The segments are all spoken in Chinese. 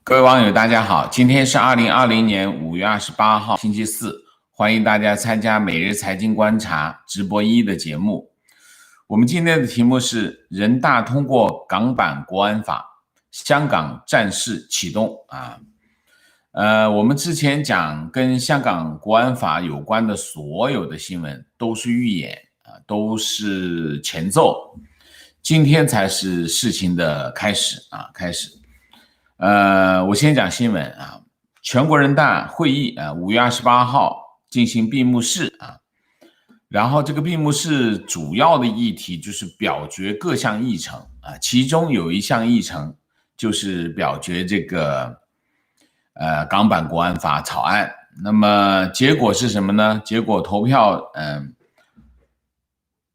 各位网友，大家好，今天是2020年5月28号，星期四，欢迎大家参加每日财经观察直播1的节目。我们今天的题目是人大通过港版国安法，香港战事启动我们之前讲跟香港国安法有关的所有的新闻都是预演都是前奏，今天才是事情的开始。我先讲新闻全国人大会议5月28号进行闭幕式然后这个闭幕式主要的议题就是表决各项议程其中有一项议程就是表决这个港版国安法草案。那么结果是什么呢？结果投票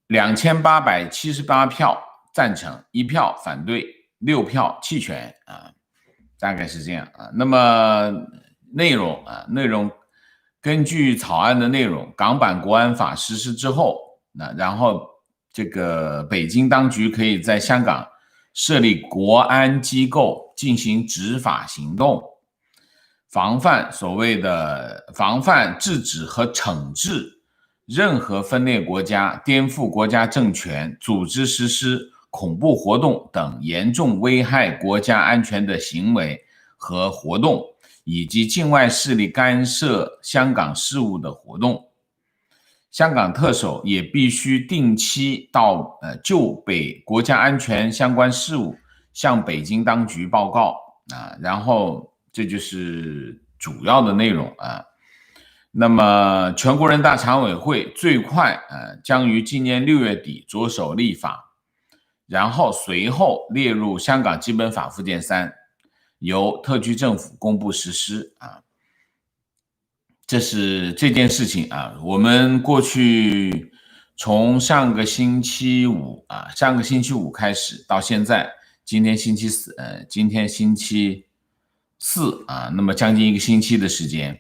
2878票赞成，1票反对，6票弃权大概是这样那么内容根据草案的内容，港版国安法实施之后然后这个北京当局可以在香港设立国安机构进行执法行动，防范制止和惩治任何分裂国家、颠覆国家政权、组织实施恐怖活动等严重危害国家安全的行为和活动，以及境外势力干涉香港事务的活动。香港特首也必须定期就国家安全相关事务向北京当局报告然后这就是主要的内容那么全国人大常委会最快将于今年6月底着手立法，然后随后列入香港基本法附件3，由特区政府公布实施这是这件事情我们过去从上个星期五开始到现在，今天星期四那么将近1个星期的时间，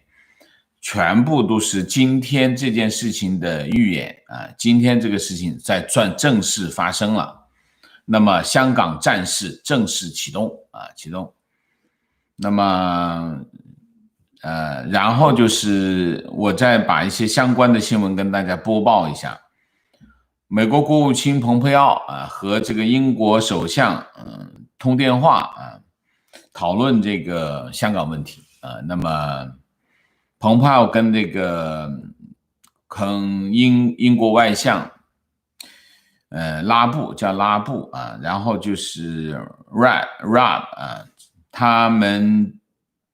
全部都是今天这件事情的预演今天这个事情在正式发生了，那么香港战事正式启动。那么然后就是我再把一些相关的新闻跟大家播报一下。美国国务卿蓬佩奥和这个英国首相通电话讨论这个香港问题那么蓬佩奥跟这个英国外相拉布然后就是 Rob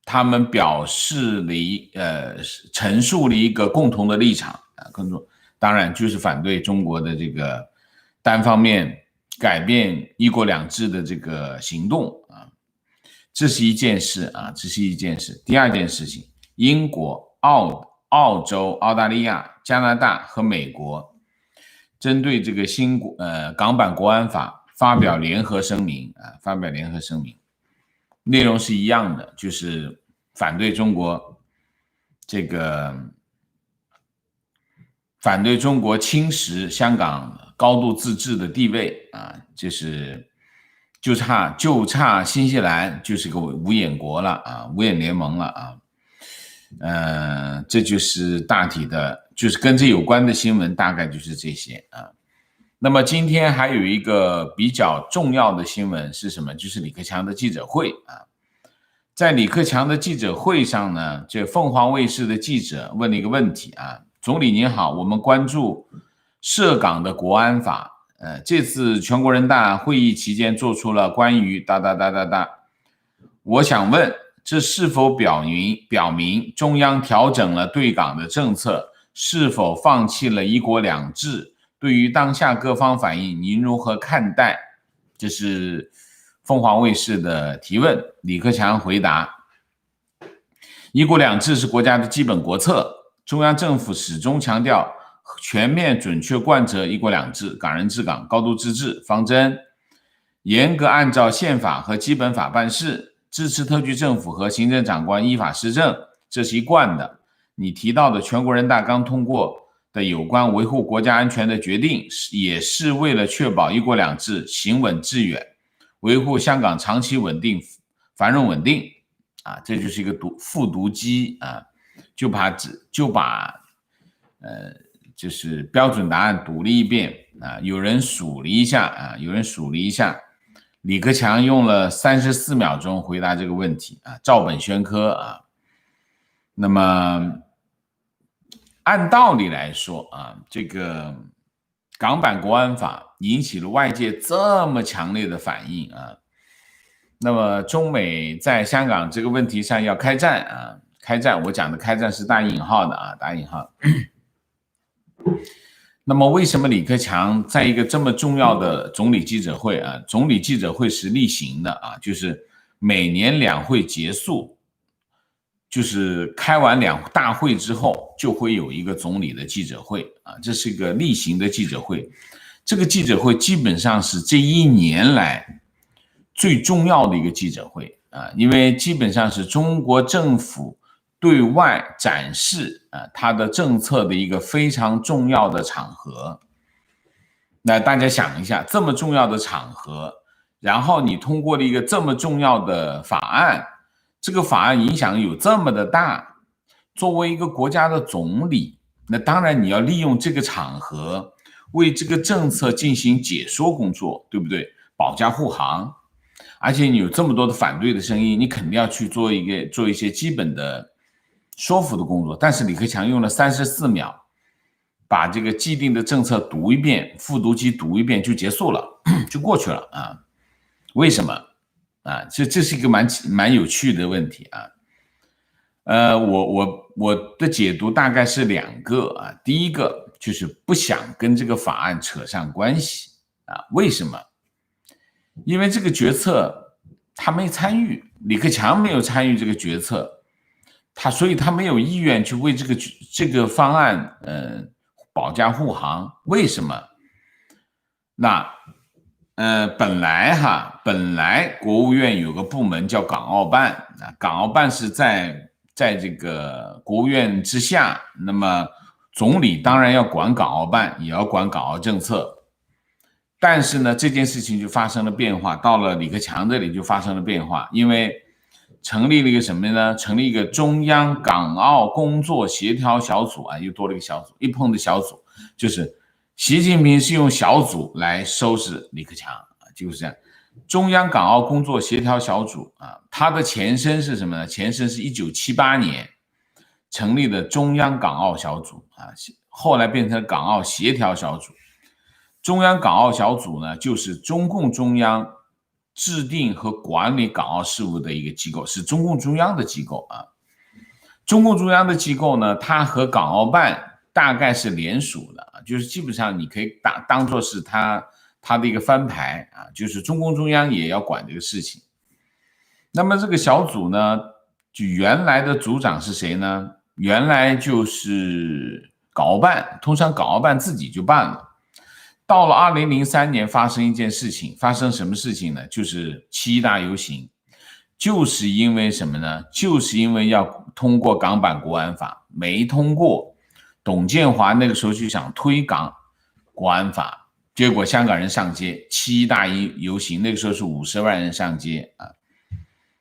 他们表示了陈述了一个共同的立场当然就是反对中国的这个单方面改变一国两制的这个行动这是一件事第二件事情，英国、澳洲、澳大利亚、加拿大和美国针对这个港版国安法发表联合声明内容是一样的，就是反对中国侵蚀香港高度自治的地位就差新西兰就是个无眼国了无眼联盟了这就是大体的，就是跟这有关的新闻大概就是这些那么今天还有一个比较重要的新闻是什么？就是李克强的记者会在李克强的记者会上呢，这凤凰卫视的记者问了一个问题总理您好，我们关注涉港的国安法这次全国人大会议期间做出了关于我想问这是否表明中央调整了对港的政策，是否放弃了一国两制？对于当下各方反应您如何看待？这是凤凰卫视的提问。李克强回答，一国两制是国家的基本国策，中央政府始终强调全面准确贯彻一国两制、港人治港、高度自治方针，严格按照宪法和基本法办事，支持特区政府和行政长官依法施政，这是一贯的。你提到的全国人大刚通过的有关维护国家安全的决定，也是为了确保一国两制行稳致远，维护香港长期繁荣稳定啊，这就是一个复读机啊，就把就是标准答案读了一遍啊，有人数了一下，李克强用了34秒钟回答这个问题啊，照本宣科啊。那么按道理来说啊，这个港版国安法引起了外界这么强烈的反应啊，那么中美在香港这个问题上要开战啊，我讲的开战是打引号的啊，打引号。那么为什么李克强在一个这么重要的总理记者会啊，总理记者会是例行的啊，就是每年两会结束，就是开完两大会之后就会有一个总理的记者会啊，这是一个例行的记者会。这个记者会基本上是这一年来最重要的一个记者会啊，因为基本上是中国政府对外展示它的政策的一个非常重要的场合。那大家想一下，这么重要的场合，然后你通过了一个这么重要的法案，这个法案影响有这么的大，作为一个国家的总理，那当然你要利用这个场合为这个政策进行解说工作，对不对？保驾护航。而且你有这么多的反对的声音，你肯定要去做一些基本的说服的工作。但是李克强用了34秒把这个既定的政策读一遍，复读机读一遍就结束了，就过去了啊。为什么啊？这是一个蛮有趣的问题啊。我的解读大概是2个啊。第一个就是不想跟这个法案扯上关系啊。为什么？因为这个决策他没参与，李克强没有参与这个决策，所以他没有意愿去为这个方案保驾护航。为什么？那本来国务院有个部门叫港澳办啊，港澳办是在这个国务院之下，那么总理当然要管港澳办，也要管港澳政策。但是呢，这件事情就发生了变化，到了李克强这里就发生了变化，因为成立了一个什么呢？成立一个中央港澳工作协调小组啊，又多了一个小组，一碰的小组，就是习近平是用小组来收拾李克强啊，就是这样。中央港澳工作协调小组啊，它的前身是什么呢？前身是1978年成立的中央港澳小组啊，后来变成港澳协调小组。中央港澳小组呢，就是中共中央制定和管理港澳事务的一个机构，是中共中央的机构啊。中共中央的机构呢，它和港澳办大概是联属的啊，就是基本上你可以当做是它的一个翻牌啊，就是中共中央也要管这个事情。那么这个小组呢，就原来的组长是谁呢？原来就是港澳办，通常港澳办自己就办了。到了2003年发生一件事情，发生什么事情呢？就是七一大游行，就是因为什么呢？就是因为要通过港版国安法，没通过。董建华那个时候就想推港国安法，结果香港人上街，七一大游行，那个时候是50万人上街啊。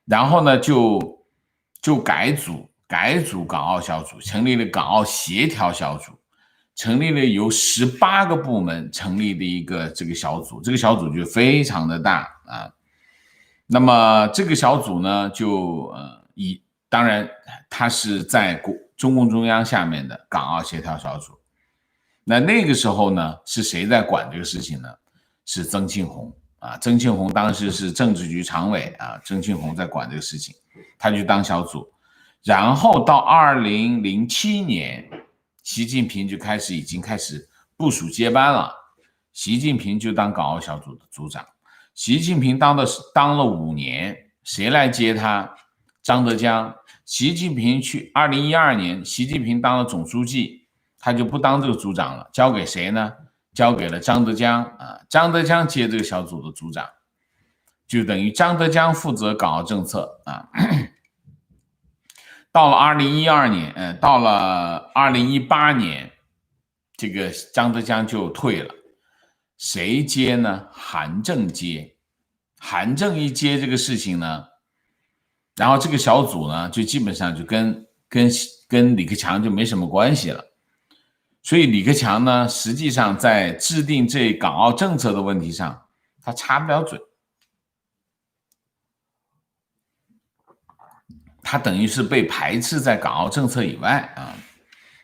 然后呢，就改组港澳小组，成立了港澳协调小组。成立了由18个部门成立的一个这个小组，这个小组就非常的大啊。那么这个小组呢，就当然它是在中共中央下面的港澳协调小组。那个时候呢，是谁在管这个事情呢？是曾庆红啊。曾庆红当时是政治局常委啊，曾庆红在管这个事情，他就当小组。然后到2007年。习近平就已经开始部署接班了，习近平就当港澳小组的组长。习近平当了5年，谁来接他？张德江。习近平去2012年，习近平当了总书记，他就不当这个组长了，交给谁呢？交给了张德江啊。张德江接这个小组的组长，就等于张德江负责港澳政策啊。到了2012年，到了2018年，这个张德江就退了，谁接呢？韩正接。韩正一接这个事情呢，然后这个小组呢，就基本上就跟李克强就没什么关系了。所以李克强呢，实际上在制定这港澳政策的问题上，他插不了嘴，他等于是被排斥在港澳政策以外啊。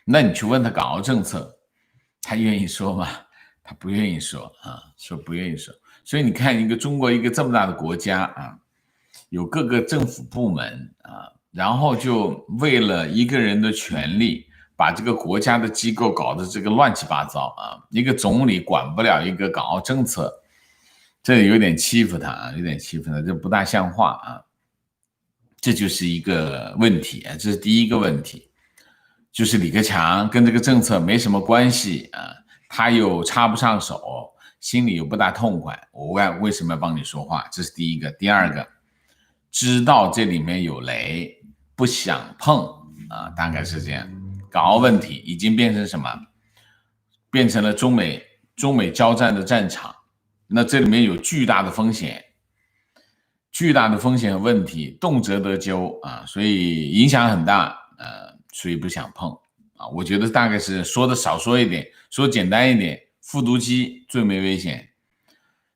那你去问他港澳政策，他愿意说吗？他不愿意说啊，说不愿意说。所以你看，中国一个这么大的国家啊，有各个政府部门啊，然后就为了一个人的权利，把这个国家的机构搞得这个乱七八糟啊。一个总理管不了一个港澳政策，这有点欺负他啊，有点欺负他，这不大像话啊。这就是一个问题啊，这是第一个问题，就是李克强跟这个政策没什么关系啊，他又插不上手，心里又不大痛快，我为什么要帮你说话？这是第一个。第二个，知道这里面有雷，不想碰啊，大概是这样。港澳问题已经变成什么？变成了中美交战的战场，那这里面有巨大的风险。巨大的风险和问题，动辄得咎啊，所以影响很大，所以不想碰啊。我觉得大概是说的少说一点，说简单一点，复读机最没危险，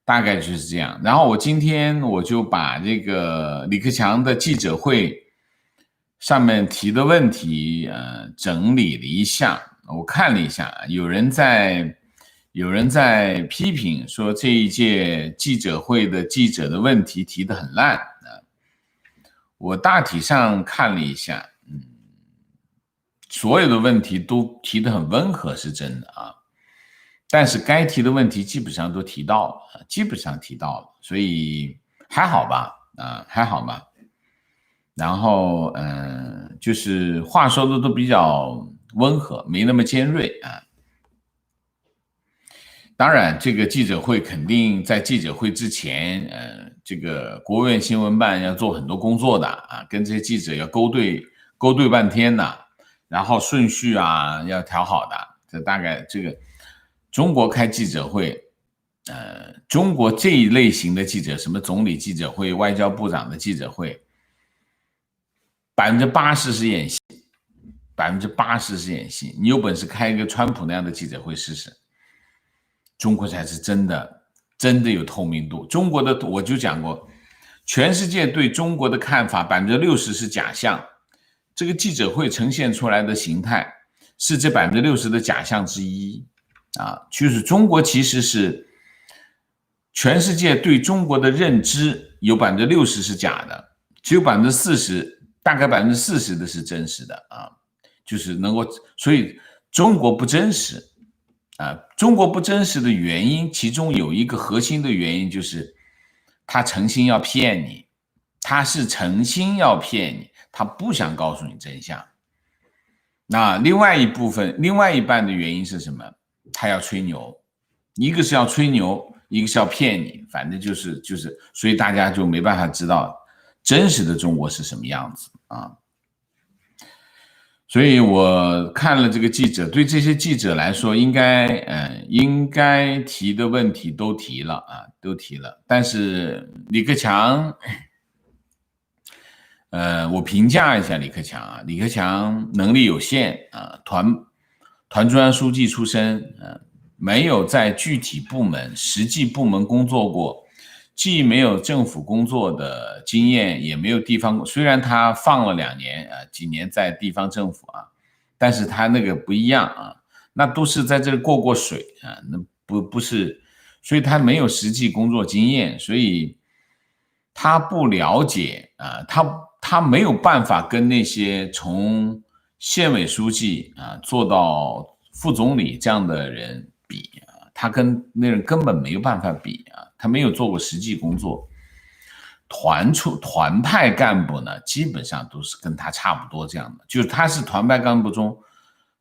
大概就是这样。然后我今天我就把这个李克强的记者会上面提的问题，整理了一下，我看了一下，有人在批评说这一届记者会的记者的问题提得很烂啊。我大体上看了一下，所有的问题都提得很温和是真的啊，但是该提的问题基本上都提到了，所以还好吧啊，还好吧。然后就是话说的都比较温和，没那么尖锐啊。当然，这个记者会肯定在记者会之前，这个国务院新闻办要做很多工作的啊，跟这些记者要勾兑半天的，然后顺序啊要调好的。这大概这个中国开记者会，中国这一类型的记者，什么总理记者会、外交部长的记者会，80%是演戏，80%是演戏。你有本事开一个川普那样的记者会试试。中国才是真的有透明度。中国的我就讲过，全世界对中国的看法60%是假象，这个记者会呈现出来的形态是这60%的假象之一啊。就是中国其实是全世界对中国的认知有60%是假的，只有40%，大概40%的是真实的啊，就是能够，所以中国不真实。中国不真实的原因，其中有一个核心的原因就是他诚心要骗你，他不想告诉你真相。那另外一半的原因是什么？他要吹牛，一个是要吹牛，一个是要骗你，反正就是，所以大家就没办法知道真实的中国是什么样子啊。所以我看了这个记者，对这些记者来说，应该提的问题都提了啊，都提了。但是李克强，我评价一下李克强啊，李克强能力有限啊，团中央书记出身，没有在具体部门、实际部门工作过。既没有政府工作的经验，也没有地方，虽然他放了2年几年在地方政府啊，但是他那个不一样啊，那都是在这里过水啊，那不是，所以他没有实际工作经验，所以他不了解啊，他没有办法跟那些从县委书记做到副总理这样的人比啊，他跟那人根本没有办法比啊。他没有做过实际工作，团派干部呢，基本上都是跟他差不多这样的，就是他是团派干部中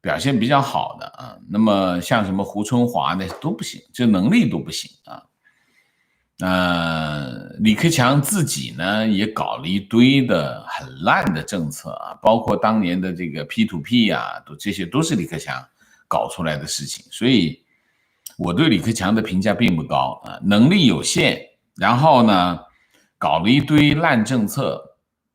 表现比较好的啊。那么像什么胡春华那都不行，这能力都不行啊。李克强自己呢也搞了一堆的很烂的政策啊，包括当年的这个 P2P 啊，这些都是李克强搞出来的事情，所以我对李克强的评价并不高啊，能力有限，然后呢，搞了一堆烂政策，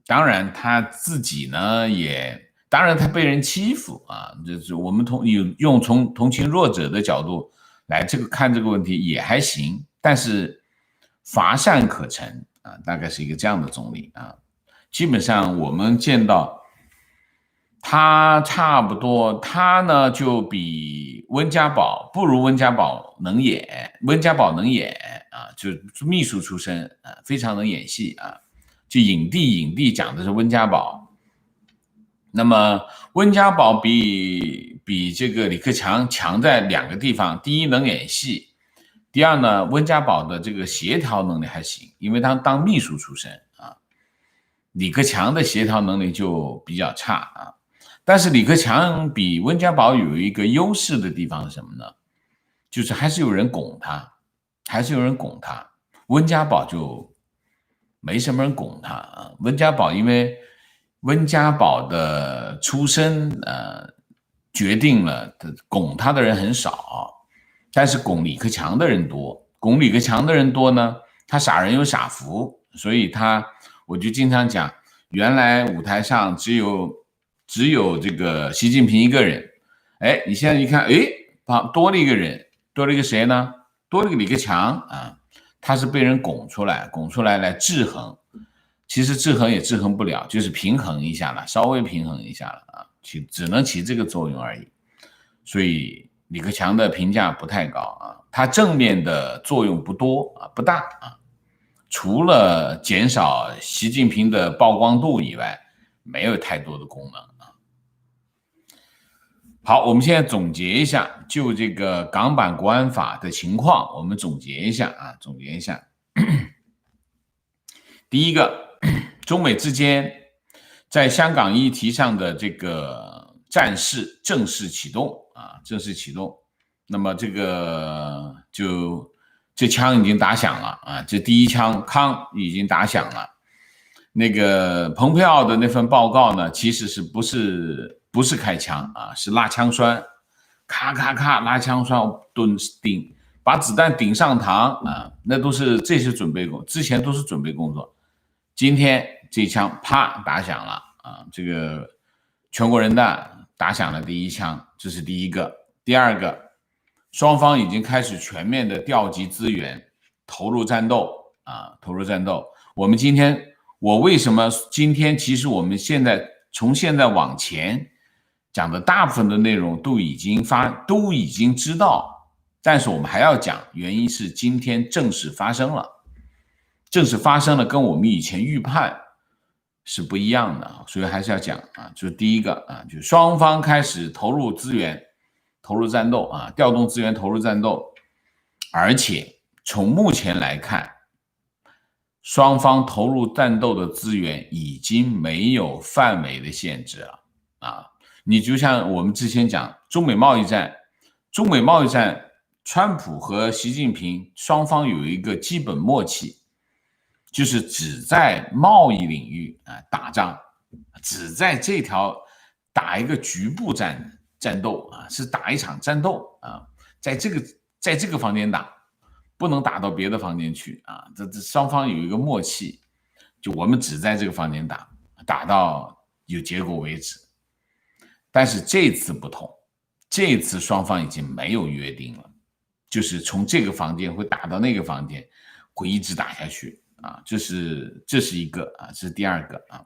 当然他自己呢也，当然他被人欺负啊，就是我们从同情弱者的角度来看这个问题也还行，但是乏善可陈啊，大概是一个这样的总理啊。基本上我们见到他差不多，他呢就比温家宝不如温家宝能演，温家宝能演啊，就秘书出身啊，非常能演戏啊。就影帝讲的是温家宝，那么温家宝比这个李克强强在两个地方，第一能演戏，第二呢，温家宝的这个协调能力还行，因为他当秘书出身啊，李克强的协调能力就比较差啊。但是李克强比温家宝有一个优势的地方是什么呢？就是还是有人拱他，还是有人拱他。温家宝就没什么人拱他啊。温家宝因为温家宝的出身，决定了拱他的人很少，但是拱李克强的人多。拱李克强的人多呢，他傻人有傻福，所以我就经常讲，原来舞台上只有这个习近平一个人，哎，你现在一看，哎，多了一个人，多了一个谁呢？多了一个李克强啊，他是被人拱出来来制衡，其实制衡也制衡不了，就是平衡一下了，稍微平衡一下了啊，只能起这个作用而已。所以李克强的评价不太高啊，他正面的作用不多啊，不大啊，除了减少习近平的曝光度以外，没有太多的功能啊。好，我们现在总结一下，就这个港版国安法的情况，我们总结一下啊，总结一下。第一个，中美之间在香港议题上的这个战事正式启动啊，正式启动。那么这枪已经打响了啊，这第一枪康已经打响了。那个蓬佩奥的那份报告呢，其实不是开枪啊，是拉枪栓，咔咔咔拉枪栓顶，把子弹顶上膛啊，这些准备之前都是准备工作。今天这枪啪打响了啊，这个全国人大打响了第一枪，这是第一个。第二个，双方已经开始全面的调集资源，投入战斗啊，投入战斗。我为什么今天其实我们从现在往前讲的大部分的内容都已经知道，但是我们还要讲，原因是今天正式发生了。正式发生了，跟我们以前预判是不一样的，所以还是要讲啊。就是第一个啊，就是双方开始投入资源、投入战斗啊，调动资源、投入战斗，而且从目前来看，双方投入战斗的资源已经没有范围的限制了啊。你就像我们之前讲中美贸易战，川普和习近平双方有一个基本默契。就是只在贸易领域打仗，只在这条打一个局部战斗啊，是打一场战斗啊，在这个房间打，不能打到别的房间去啊。这双方有一个默契，就我们只在这个房间打，打到有结果为止。但是这次不同，这次双方已经没有约定了，就是从这个房间会打到那个房间，会一直打下去。啊，这是一个啊，这是第二个啊，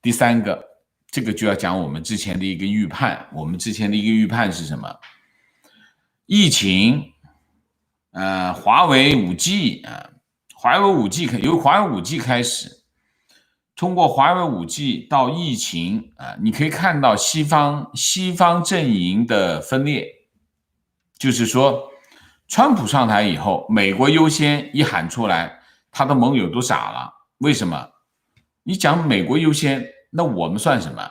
第三个，这个就要讲我们之前的一个预判。我们之前的一个预判是什么？疫情，华为5G 啊，由华为 5G 开始，通过华为 5G 到疫情啊，你可以看到西方阵营的分裂，就是说，川普上台以后，美国优先一喊出来。他的盟友都傻了，为什么？你讲美国优先，那我们算什么？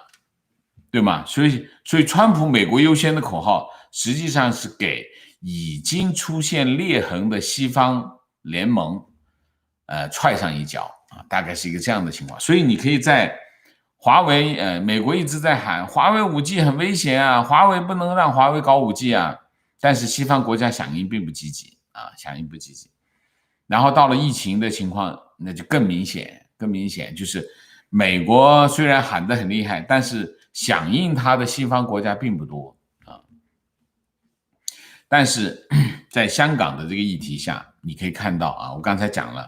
对吗？所以川普美国优先的口号，实际上是给已经出现裂痕的西方联盟，踹上一脚啊，大概是一个这样的情况。所以你可以在华为，美国一直在喊华为5G 很危险啊，华为不能让华为搞5G 啊，但是西方国家响应并不积极啊，响应不积极。然后到了疫情的情况，那就更明显，就是美国虽然喊得很厉害，但是响应它的西方国家并不多啊。但是在香港的这个议题下，你可以看到啊，我刚才讲了，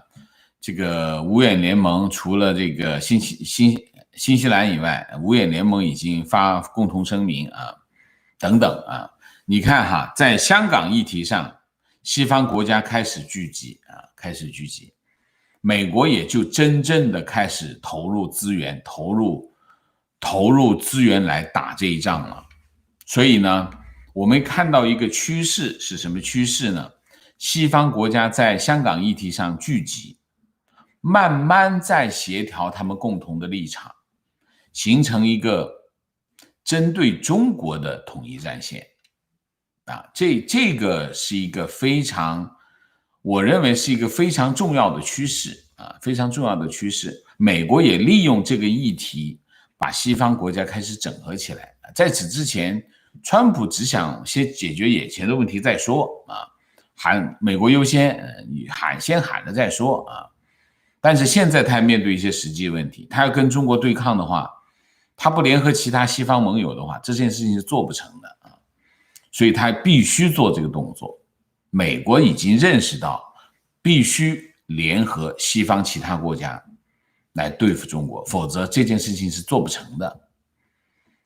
这个五眼联盟除了这个新西兰以外，五眼联盟已经发共同声明啊，等等啊。你看哈，在香港议题上，西方国家开始聚集啊，开始聚集。美国也就真正的开始投入资源，投入资源来打这一仗了。所以呢，我们看到一个趋势是什么趋势呢？西方国家在香港议题上聚集，慢慢在协调他们共同的立场，形成一个针对中国的统一战线啊。这个是一个我认为是一个非常重要的趋势啊，非常重要的趋势。美国也利用这个议题，把西方国家开始整合起来。在此之前，川普只想先解决眼前的问题再说啊，喊美国优先，先喊了再说啊。但是现在他面对一些实际问题，他要跟中国对抗的话，他不联合其他西方盟友的话，这件事情是做不成的啊，所以他必须做这个动作。美国已经认识到必须联合西方其他国家来对付中国，否则这件事情是做不成的。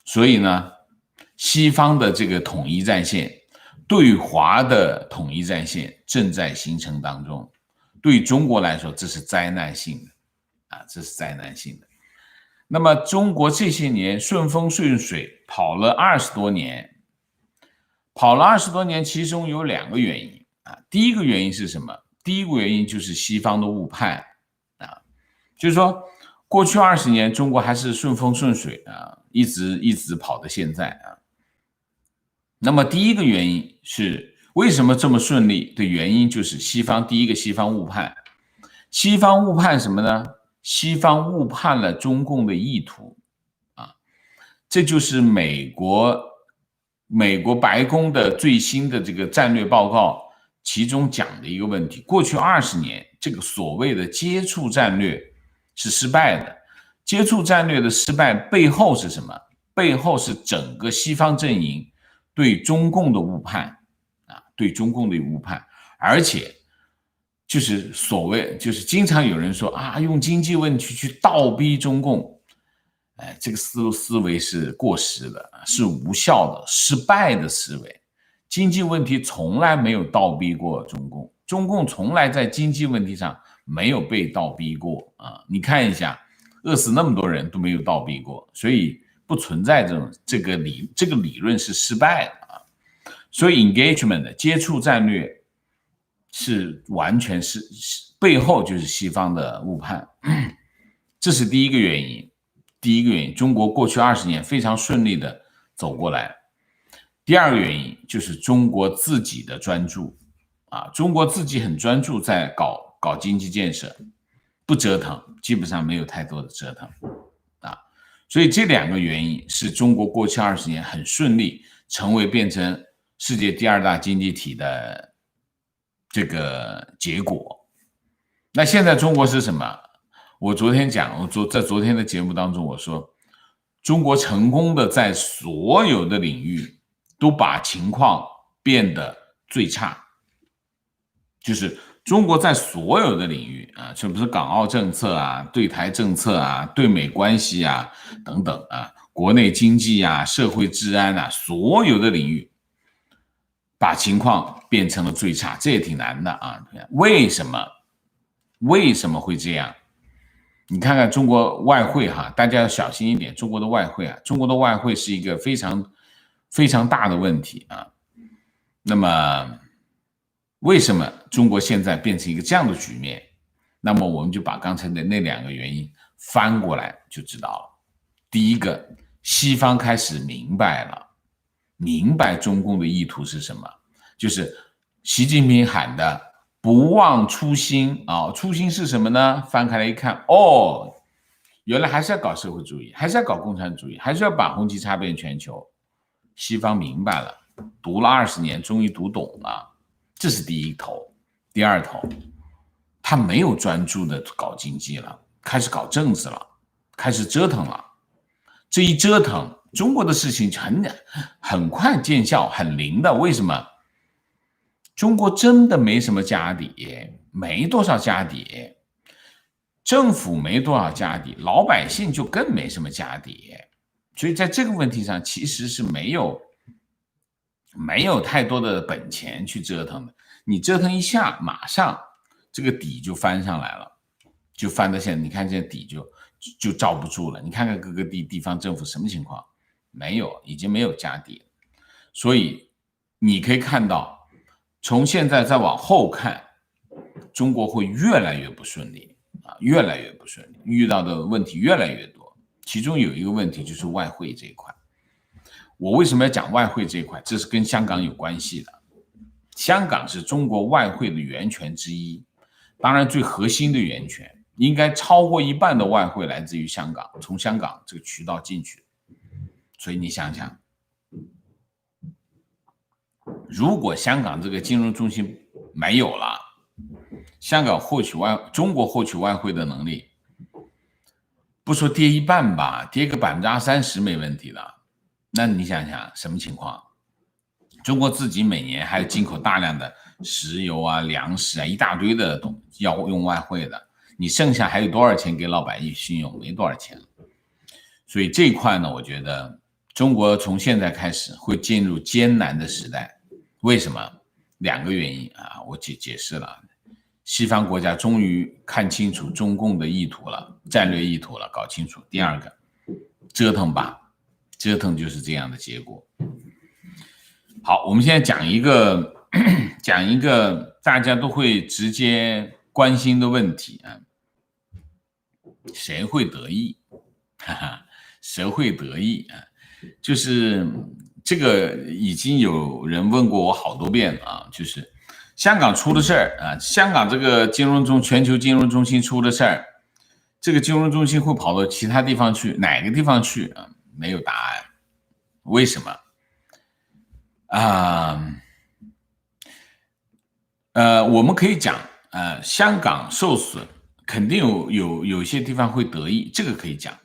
所以呢，西方的这个统一战线，对华的统一战线正在形成当中。对中国来说，这是灾难性的啊，这是灾难性的。那么中国这些年顺风顺水跑了20多年，其中有2个原因啊。第一个原因是什么？第一个原因就是西方的误判啊，就是说过去20年中国还是顺风顺水啊，一直跑到现在啊。那么第一个原因是为什么这么顺利的原因就是第一个西方误判。西方误判什么呢？西方误判了中共的意图啊，这就是美国白宫的最新的这个战略报告其中讲的一个问题。过去20年这个所谓的接触战略是失败的，接触战略的失败背后是什么？背后是整个西方阵营对中共的误判啊，对中共的误判。而且就是就是经常有人说啊，用经济问题去倒逼中共，这个思维是过时的，是无效的，失败的思维。经济问题从来没有倒逼过中共，中共从来在经济问题上没有被倒逼过啊！你看一下，饿死那么多人都没有倒逼过，所以不存在这个理论是失败的啊。所以 engagement 的接触战略是完全是背后就是西方的误判，这是第一个原因。中国过去20年非常顺利的走过来。第二个原因就是中国自己的专注啊，中国自己很专注在搞经济建设，不折腾，基本上没有太多的折腾啊。所以这2个原因是中国过去20年很顺利变成世界第2大经济体的这个结果。那现在中国是什么？我昨天讲，在昨天的节目当中我说，中国成功的在所有的领域都把情况变得最差，就是中国在所有的领域啊，是不是港澳政策啊、对台政策啊、对美关系啊等等啊、国内经济啊、社会治安啊，所有的领域把情况变成了最差，这也挺难的啊。为什么会这样？你看看中国外汇哈，大家要小心一点。中国的外汇是一个非常大的问题啊。那么为什么中国现在变成一个这样的局面？那么我们就把刚才的那2个原因翻过来就知道了。第一个，西方开始明白中共的意图是什么，就是习近平喊的不忘初心啊，初心是什么呢？翻开来一看，哦，原来还是要搞社会主义，还是要搞共产主义，还是要把红旗插遍全球。西方明白了，读了20年，终于读懂了，这是第一头。第二头，他没有专注的搞经济了，开始搞政治了，开始折腾了。这一折腾，中国的事情很快见效，很灵的。为什么？中国真的没什么家底，没多少家底，政府没多少家底，老百姓就更没什么家底。所以在这个问题上，其实是没有太多的本钱去折腾的。你折腾一下，马上这个底就翻上来了，就翻到现在，你看现在底就罩不住了。你看看各个地方政府什么情况？没有，已经没有家底了。所以你可以看到，从现在再往后看，中国会越来越不顺利啊，越来越不顺利，遇到的问题越来越多。其中有一个问题就是外汇这一块。我为什么要讲外汇这一块？这是跟香港有关系的。香港是中国外汇的源泉之一，当然最核心的源泉，应该超过一半的外汇来自于香港，从香港这个渠道进去。所以你想想，如果香港这个金融中心没有了，香港中国获取外汇的能力，不说跌一半吧，跌个30%没问题的。那你想想什么情况？中国自己每年还进口大量的石油啊、粮食啊，一大堆的要用外汇的，你剩下还有多少钱给老百姓用？没多少钱。所以这一块呢，我觉得中国从现在开始会进入艰难的时代。为什么？2个原因啊，我解释了。西方国家终于看清楚中共的意图了，战略意图了，搞清楚。第二个，折腾吧，折腾就是这样的结果。好，我们现在讲一个大家都会直接关心的问题啊，谁会得益？哈哈，谁会得益啊？就是这个已经有人问过我好多遍了啊，就是香港出的事儿啊，香港这个全球金融中心出的事儿，这个金融中心会跑到其他地方去，哪个地方去啊？没有答案。为什么？我们可以讲，香港受损，肯定有些地方会得益，这个可以讲。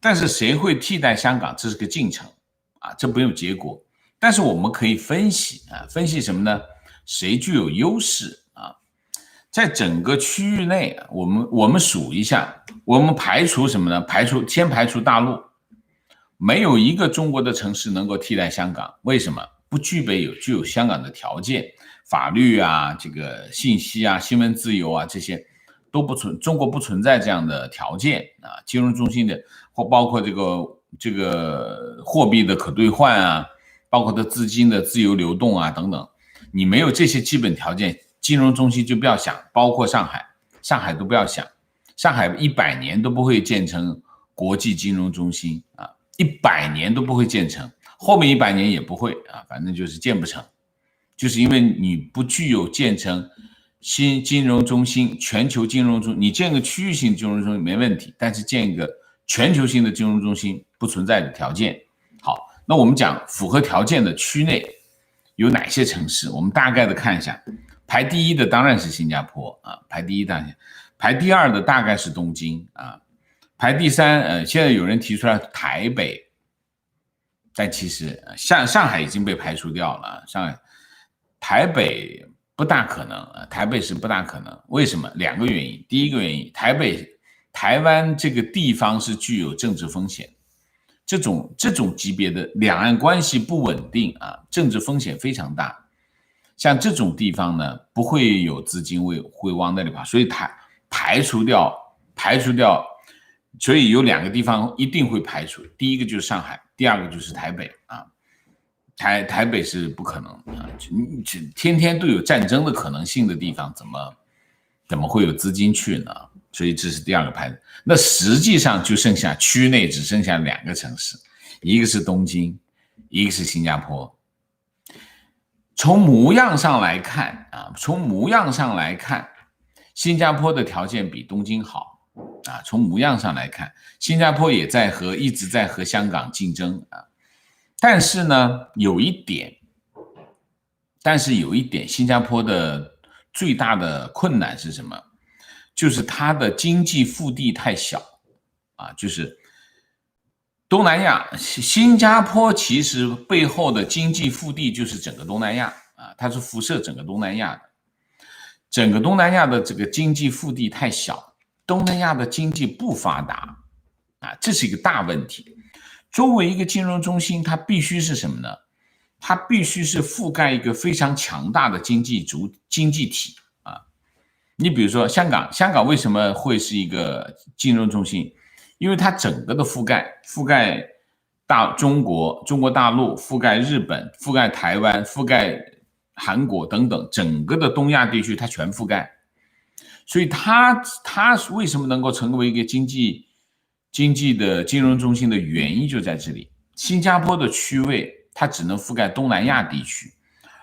但是谁会替代香港，这是个进程啊，这没有结果。但是我们可以分析啊，分析什么呢？谁具有优势啊？在整个区域内，我们数一下，我们排除什么呢？先排除大陆，没有一个中国的城市能够替代香港。为什么？不具备具有香港的条件，法律啊，这个信息啊，新闻自由啊，这些都中国不存在这样的条件啊。金融中心的或包括这个货币的可兑换啊，包括的资金的自由流动啊等等，你没有这些基本条件，金融中心就不要想，包括上海都不要想，上海100年都不会建成国际金融中心啊，100年都不会建成。后面100年也不会啊，反正就是建不成，就是因为你不具有建成新金融中心、全球金融中心，你建个区域性金融中心没问题，但是建一个全球性的金融中心不存在的条件。好，那我们讲符合条件的区内有哪些城市？我们大概的看一下，排第一的当然是新加坡啊，排第一排第二的大概是东京啊，排第三，现在有人提出来台北。但其实上海已经被排除掉了，台北不大可能，台北是不大可能。为什么？2个原因。第一个原因，台湾这个地方是具有政治风险，这种级别的两岸关系不稳定啊，政治风险非常大。像这种地方呢，不会有资金会往那里跑，所以排除掉。所以有2个地方一定会排除，第一个就是上海，第二个就是台北啊。台北是不可能啊，天天都有战争的可能性的地方，怎么会有资金去呢？所以这是第2个排的。那实际上就剩下区内只剩下2个城市，一个是东京，一个是新加坡。从模样上来看啊，新加坡的条件比东京好。啊，从模样上来看，新加坡也一直在和香港竞争啊，但是有一点，新加坡的最大的困难是什么？就是它的经济腹地太小啊，就是东南亚，新加坡其实背后的经济腹地就是整个东南亚啊，它是辐射整个东南亚的。整个东南亚的这个经济腹地太小，东南亚的经济不发达啊，这是一个大问题。作为一个金融中心，它必须是什么呢？它必须是覆盖一个非常强大的经济体啊。你比如说香港，香港为什么会是一个金融中心？因为它整个的覆盖中国大陆，覆盖日本，覆盖台湾，覆盖韩国等等，整个的东亚地区它全覆盖。所以它为什么能够成为一个经济的金融中心的原因就在这里。新加坡的区位它只能覆盖东南亚地区，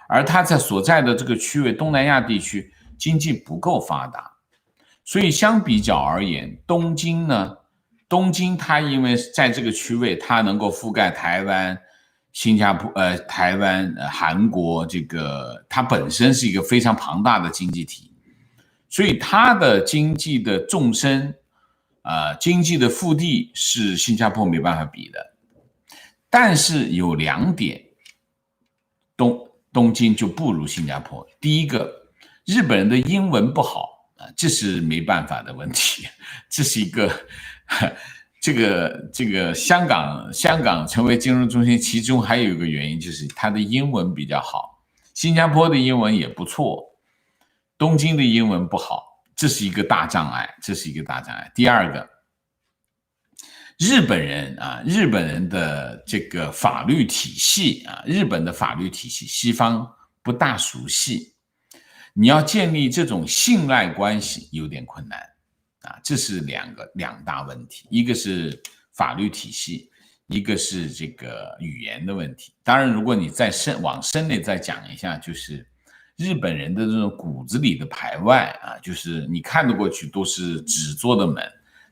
而它所在的这个区位东南亚地区经济不够发达，所以相比较而言，东京它因为在这个区位它能够覆盖台湾、新加坡、台湾、韩国，这个它本身是一个非常庞大的经济体，所以它的经济的纵深经济的腹地是新加坡没办法比的。但是有2点，东京就不如新加坡。第一个，日本人的英文不好这是没办法的问题，这是一个这个香港成为金融中心，其中还有一个原因就是它的英文比较好，新加坡的英文也不错，东京的英文不好，这是一个大障碍，第二个，日本人的这个法律体系日本的法律体系西方不大熟悉，你要建立这种信赖关系有点困难这是两大问题，一个是法律体系，一个是这个语言的问题。当然，如果你再往深内再讲一下，就是日本人的这种骨子里的排外就是你看得过去都是纸做的门，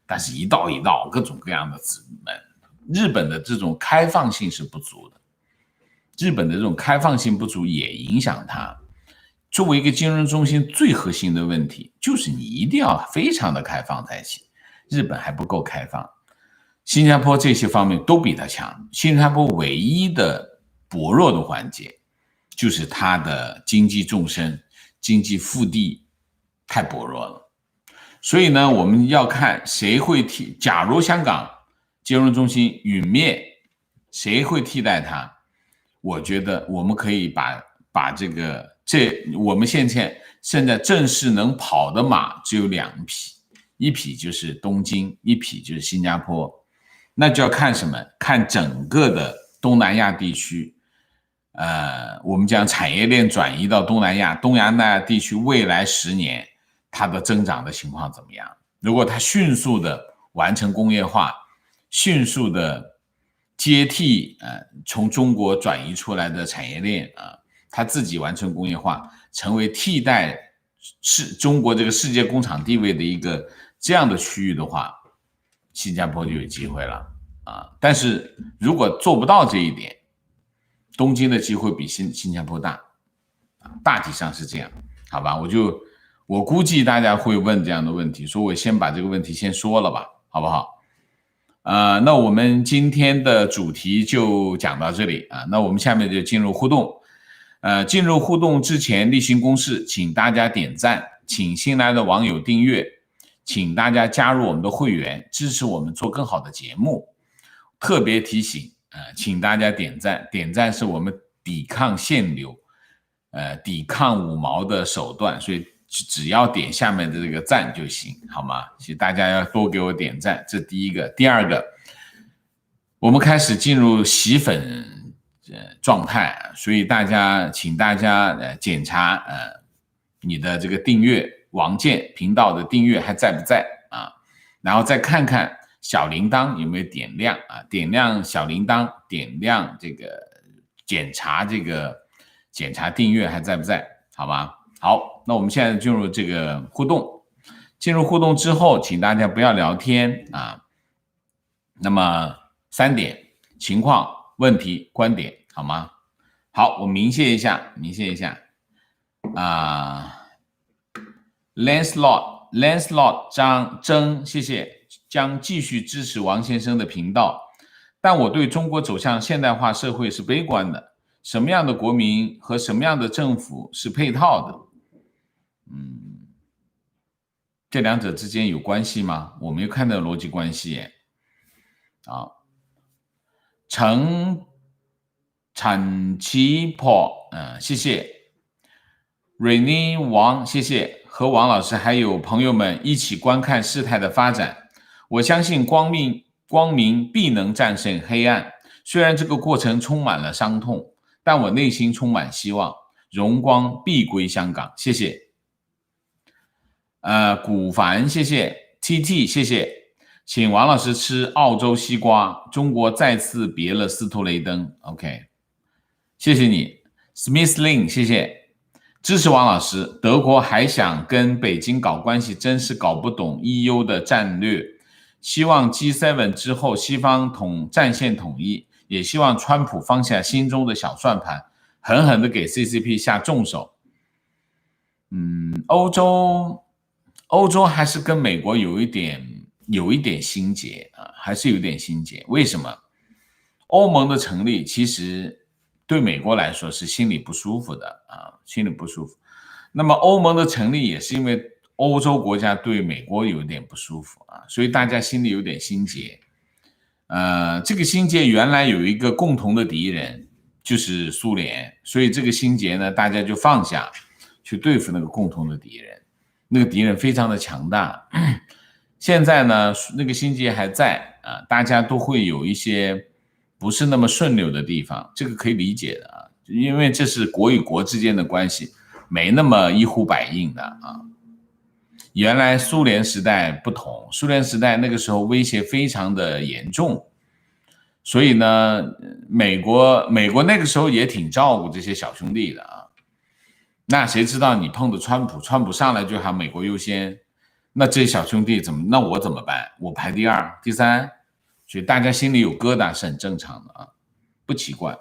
但是一道一道各种各样的纸门，日本的这种开放性是不足的，日本的这种开放性不足也影响它。作为一个金融中心，最核心的问题就是你一定要非常的开放才行，日本还不够开放，新加坡这些方面都比它强。新加坡唯一的薄弱的环节就是它的经济纵深、经济腹地太薄弱了。所以呢，我们要看谁会假如香港金融中心陨灭，谁会替代它？我觉得我们可以把我们现在正式能跑的马只有2匹，一匹就是东京，一匹就是新加坡。那就要看什么？看整个的东南亚地区，我们讲产业链转移到东南亚地区未来10年它的增长的情况怎么样？如果它迅速的完成工业化，迅速的接替从中国转移出来的产业链它自己完成工业化，成为替代中国这个世界工厂地位的一个这样的区域的话，新加坡就有机会了但是如果做不到这一点，东京的机会比新加坡大大体上是这样，好吧？我估计大家会问这样的问题，所以我先把这个问题先说了吧，好不好？那我们今天的主题就讲到这里那我们下面就进入互动。进入互动之前例行公事，请大家点赞，请新来的网友订阅，请大家加入我们的会员，支持我们做更好的节目。特别提醒请大家点赞，点赞是我们抵抗限流抵抗五毛的手段，所以只要点下面的这个赞就行，好吗？请大家要多给我点赞，这第一个。第二个，我们开始进入洗粉状态，所以请大家检查你的这个订阅王建频道的订阅还在不在然后再看看小铃铛有没有点亮点亮小铃铛，点亮这个检查订阅还在不在，好吗？好，那我们现在进入这个互动。进入互动之后，请大家不要聊天那么3点：情况、问题、观点，好吗？好，我明谢一下Lancelot 张谢谢将继续支持王先生的频道，但我对中国走向现代化社会是悲观的。什么样的国民和什么样的政府是配套的？这两者之间有关系吗？我没有看到逻辑关系耶。陈产奇坡，谢谢。Rainy 王，谢谢。和王老师还有朋友们一起观看事态的发展。我相信光明必能战胜黑暗，虽然这个过程充满了伤痛，但我内心充满希望，荣光必归香港。谢谢。古凡，谢谢。TT， 谢谢。请王老师吃澳洲西瓜。中国再次别了斯图雷登。OK， 谢谢你。Smith Lin， 谢谢。支持王老师。德国还想跟北京搞关系，真是搞不懂 EU 的战略。希望 G7 之后西方战线统一，也希望川普放下心中的小算盘，狠狠的给 CCP 下重手。欧洲还是跟美国有一点心结啊，还是有点心结。为什么？欧盟的成立其实对美国来说是心里不舒服的啊，心里不舒服。那么欧盟的成立也是因为欧洲国家对美国有点不舒服啊，所以大家心里有点心结。这个心结原来有一个共同的敌人，就是苏联，所以这个心结呢，大家就放下去对付那个共同的敌人。那个敌人非常的强大，现在呢，那个心结还在啊，大家都会有一些不是那么顺溜的地方，这个可以理解的啊，因为这是国与国之间的关系，没那么一呼百应的啊。原来苏联时代不同，苏联时代那个时候威胁非常的严重，所以呢，美国那个时候也挺照顾这些小兄弟的啊。那谁知道你碰的川普上来就喊美国优先，那这些小兄弟那我怎么办？我排第二、第三，所以大家心里有疙瘩是很正常的啊，不奇怪。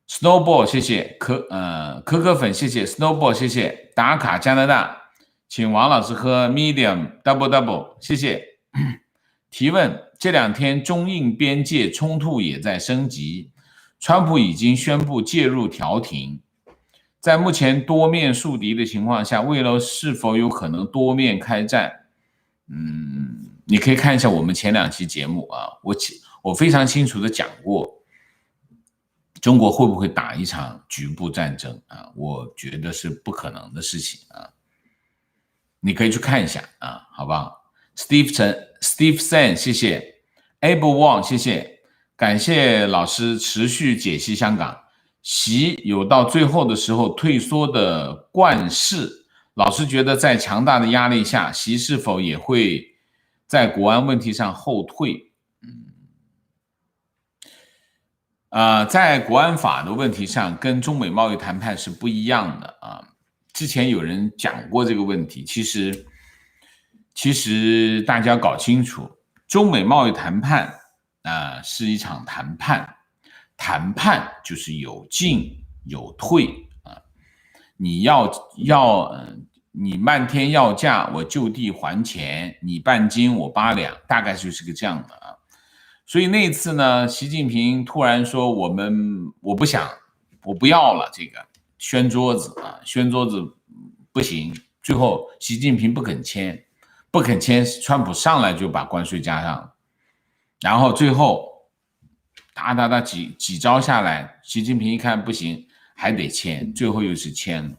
Snowball 谢谢，可粉谢谢 ，Snowball 谢谢，打卡加拿大，请王老师喝 Medium Double， 谢谢。提问：这两天中印边界冲突也在升级，川普已经宣布介入调停。在目前多面树敌的情况下，未来是否有可能多面开战？你可以看一下我们前2期节目啊，我非常清楚的讲过，中国会不会打一场局部战争啊？我觉得是不可能的事情啊，你可以去看一下啊，好不好 ？Steve Sen 谢谢 ，Abel Wang 谢谢，感谢老师持续解析香港。习有到最后的时候退缩的惯势，老师觉得在强大的压力下，习是否也会在国安问题上后退？在国安法的问题上，跟中美贸易谈判是不一样的啊。之前有人讲过这个问题，其实大家搞清楚，中美贸易谈判是一场谈判。谈判就是有进有退啊，你漫天要价，我就地还钱，你半斤我8两，大概就是个这样的啊。所以那次呢，习近平突然说我不要了，这个掀桌子不行，最后习近平不肯签，川普上来就把关税加上，然后最后打几招下来，习近平一看不行，还得签，最后又是签了。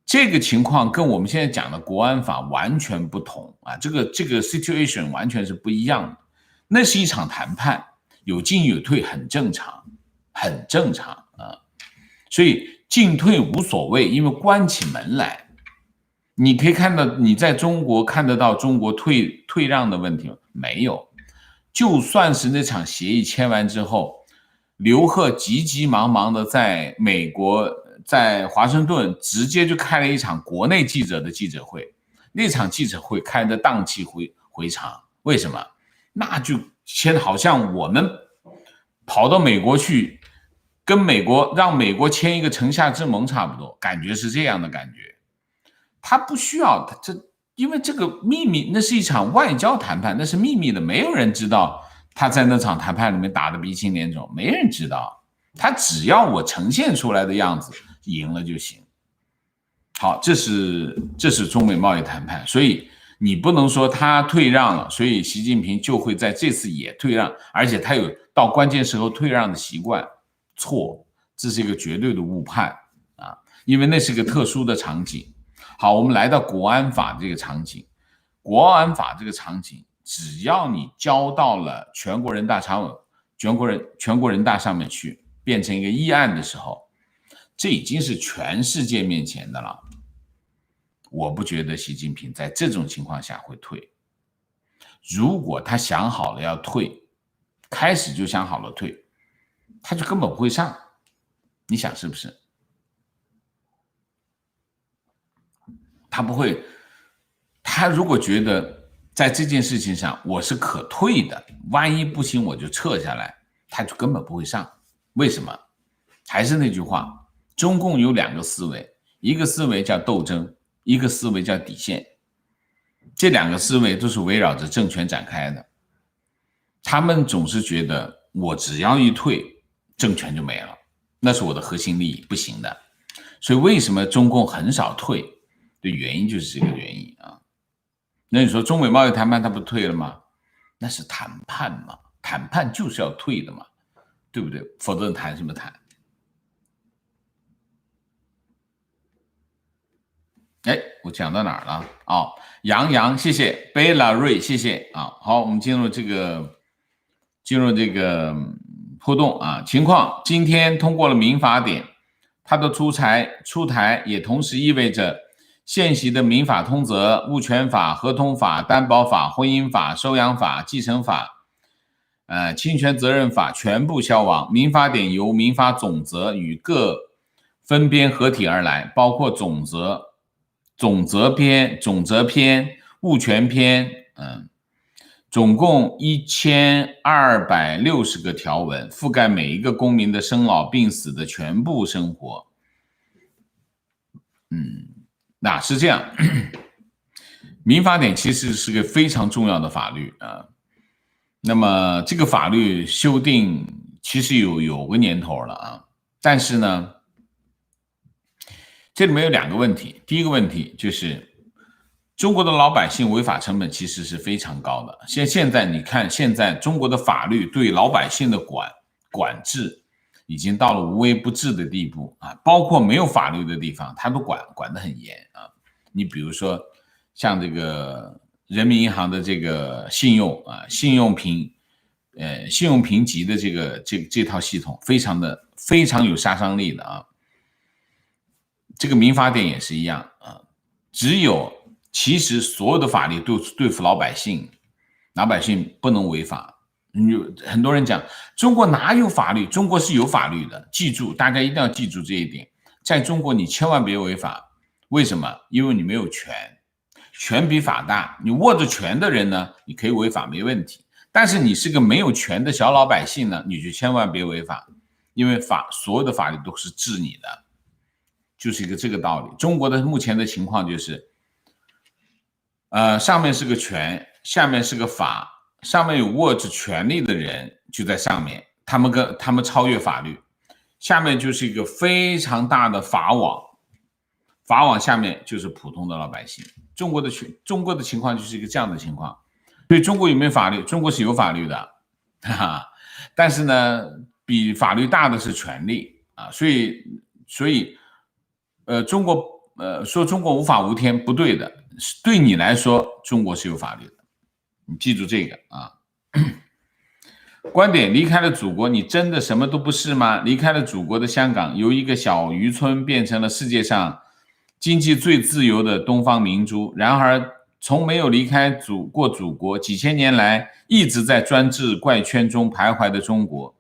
这个情况跟我们现在讲的国安法完全不同啊，这个 situation 完全是不一样的。那是一场谈判，有进有退，很正常啊。所以进退无所谓，因为关起门来，你可以看到，你在中国看得到中国退让的问题吗？没有。就算是那场协议签完之后，刘鹤急急忙忙的在美国，在华盛顿直接就开了一场国内记者的记者会，那场记者会开的荡气回肠。为什么？那就签好像我们跑到美国去，让美国签一个城下之盟差不多，感觉是这样的感觉。他不需要，因为这个秘密，那是一场外交谈判，那是秘密的，没有人知道他在那场谈判里面打得鼻青脸肿，没人知道。他只要我呈现出来的样子赢了就行。好，这是中美贸易谈判，所以你不能说他退让了，所以习近平就会在这次也退让，而且他有到关键时候退让的习惯，错，这是一个绝对的误判啊，因为那是个特殊的场景。好，我们来到国安法这个场景，国安法这个场景，只要你交到了全国人大常委、全国人大上面去，变成一个议案的时候，这已经是全世界面前的了。我不觉得习近平在这种情况下会退。如果他想好了要退，开始就想好了退，他就根本不会上。你想是不是？他不会，他如果觉得在这件事情上我是可退的，万一不行我就撤下来，他就根本不会上。为什么？还是那句话，中共有两个思维，一个思维叫斗争，一个思维叫底线，这两个思维都是围绕着政权展开的。他们总是觉得我只要一退，政权就没了，那是我的核心利益，不行的。所以为什么中共很少退的原因就是这个原因啊。那你说中美贸易谈判他不退了吗？那是谈判嘛，谈判就是要退的嘛，对不对？否则谈什么谈？哎，我讲到哪儿了？哦，杨洋，谢谢，贝拉瑞，谢谢啊。好，我们进入这个互动啊。情况，今天通过了民法典，它的出台也同时意味着现行的民法通则、物权法、合同法、担保法、婚姻法、收养法、继承法、侵权责任法全部消亡。民法典由民法总则与各分编合体而来，包括总则篇、物权篇，总共1260个条文，覆盖每一个公民的生老病死的全部生活。那是这样，民法典其实是个非常重要的法律啊。那么这个法律修订其实有个年头了啊，但是呢，这里面有两个问题。第一个问题就是中国的老百姓违法成本其实是非常高的。现在你看，现在中国的法律对老百姓的管制已经到了无微不至的地步啊，包括没有法律的地方，它都管得很严啊。你比如说像这个人民银行的这个信用评级的这套系统，非常有杀伤力的啊。这个民法典也是一样啊，其实所有的法律都对付老百姓，老百姓不能违法。很多人讲中国哪有法律？中国是有法律的，记住，大家一定要记住这一点。在中国你千万别违法，为什么？因为你没有权，权比法大。你握着权的人呢，你可以违法没问题，但是你是个没有权的小老百姓呢，你就千万别违法，因为所有的法律都是治你的，就是一个这个道理。中国的目前的情况就是上面是个权，下面是个法，上面有握着权力的人就在上面，他们超越法律，下面就是一个非常大的法网，法网下面就是普通的老百姓。中国的情况就是一个这样的情况。所以中国有没有法律？中国是有法律的，哈哈，但是呢，比法律大的是权力啊，所以说中国无法无天不对的，对你来说中国是有法律的，你记住这个啊。观点：离开了祖国，你真的什么都不是吗？离开了祖国的香港，由一个小渔村变成了世界上经济最自由的东方明珠。然而，从没有离开祖国，几千年来一直在专制怪圈中徘徊的中国，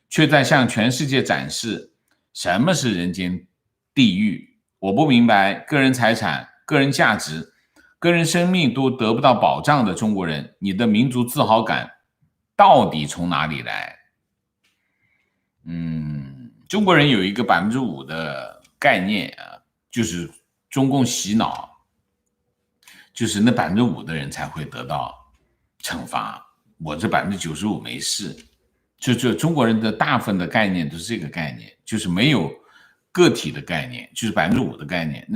却在向全世界展示什么是人间地狱。我不明白，个人财产、个人价值、个人生命都得不到保障的中国人，你的民族自豪感到底从哪里来？中国人有一个5%的概念啊，就是中共洗脑。就是那5%的人才会得到惩罚，我这95%没事。就中国人的大部分的概念都是这个概念，就是没有个体的概念，就是5%的概念。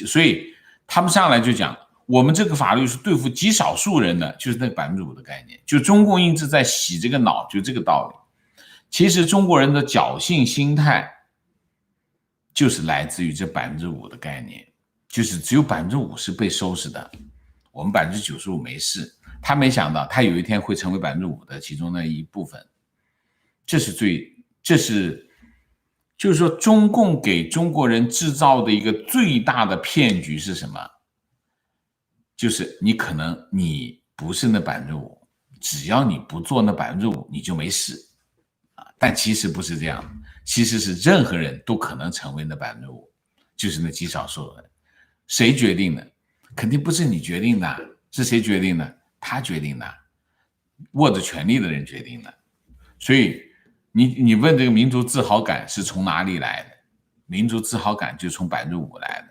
所以他们上来就讲，我们这个法律是对付极少数人的，就是那5%的概念。就中共一直在洗这个脑，就这个道理。其实中国人的侥幸心态就是来自于这5%的概念，就是只有5%是被收拾的，我们95%没事。他没想到他有一天会成为5%的其中的一部分，就是说中共给中国人制造的一个最大的骗局是什么？就是可能你不是那5%，只要你不做那5%，你就没事。但其实不是这样，其实是任何人都可能成为那5%，就是那极少数人。谁决定的？肯定不是你决定的，是谁决定的？他决定的，握着权力的人决定的。所以你问这个民族自豪感是从哪里来的？民族自豪感就从5%来的。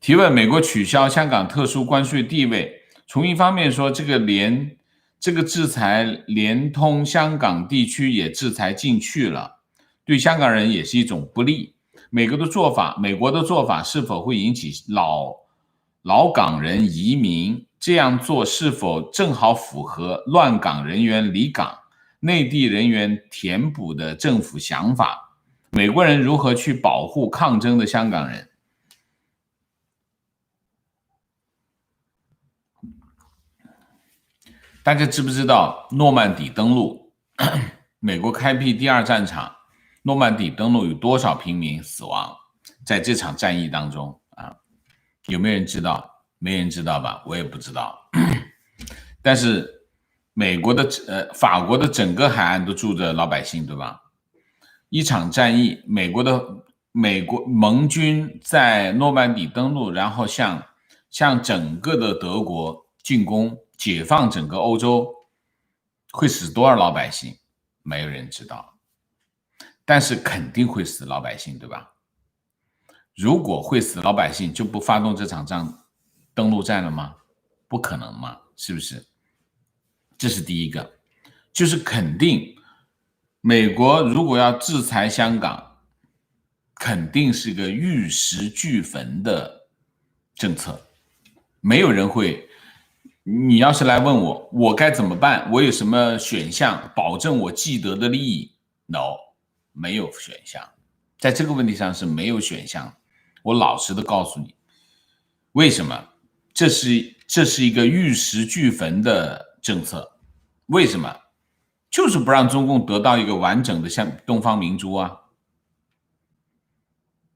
提问：美国取消香港特殊关税地位，从一方面说这个制裁连通香港地区也制裁进去了，对香港人也是一种不利。美国的做法是否会引起老港人移民？这样做是否正好符合乱港人员离港、内地人员填补的政府想法？美国人如何去保护抗争的香港人？大家知不知道诺曼底登陆，美国开辟第2战场，诺曼底登陆有多少平民死亡？在这场战役当中啊，有没有人知道？没人知道吧？我也不知道。但是法国的整个海岸都住着老百姓，对吧？一场战役，美国盟军在诺曼底登陆，然后向整个的德国进攻，解放整个欧洲，会死多少老百姓？没有人知道。但是肯定会死老百姓，对吧？如果会死老百姓，就不发动这场登陆战了吗？不可能嘛，是不是？这是第一个，就是肯定美国如果要制裁香港，肯定是个玉石俱焚的政策，没有人会。你要是来问我该怎么办，我有什么选项保证我既得的利益 ？No， 没有选项，在这个问题上是没有选项。我老实的告诉你，为什么？这是一个玉石俱焚的政策。为什么？就是不让中共得到一个完整的像东方明珠啊，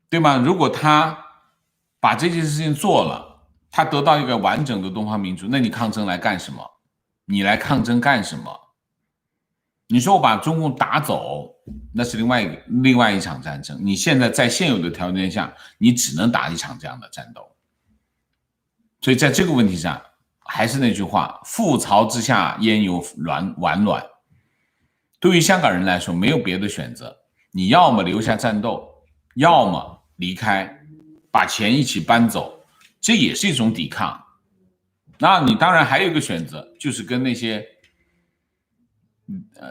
对吗？如果他把这件事情做了，他得到一个完整的东方明珠，那你抗争来干什么？你来抗争干什么？你说我把中共打走，那是另外一场战争。你现在在现有的条件下，你只能打一场这样的战斗。所以在这个问题上，还是那句话，覆巢之下焉有完卵。对于香港人来说，没有别的选择，你要么留下战斗，要么离开，把钱一起搬走，这也是一种抵抗。那你当然还有一个选择，就是跟那些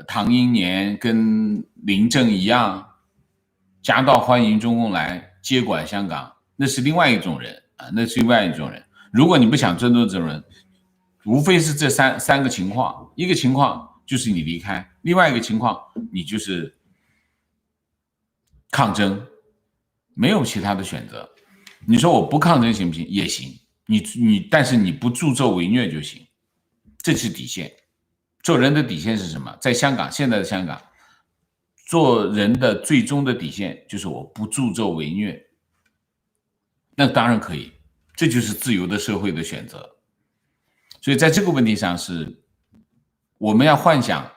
唐英年跟林郑一样，夹道欢迎中共来接管香港，那是另外一种人啊，那是另外一种人。如果你不想尊重这种人，无非是这三个情况，一个情况就是你离开，另外一个情况你就是抗争，没有其他的选择。你说我不抗争行不行？也行，但是你不助纣为虐就行，这是底线。做人的底线是什么？在香港，现在的香港，做人的最终的底线就是我不助纣为虐，那当然可以，这就是自由的社会的选择。所以在这个问题上，是我们要幻想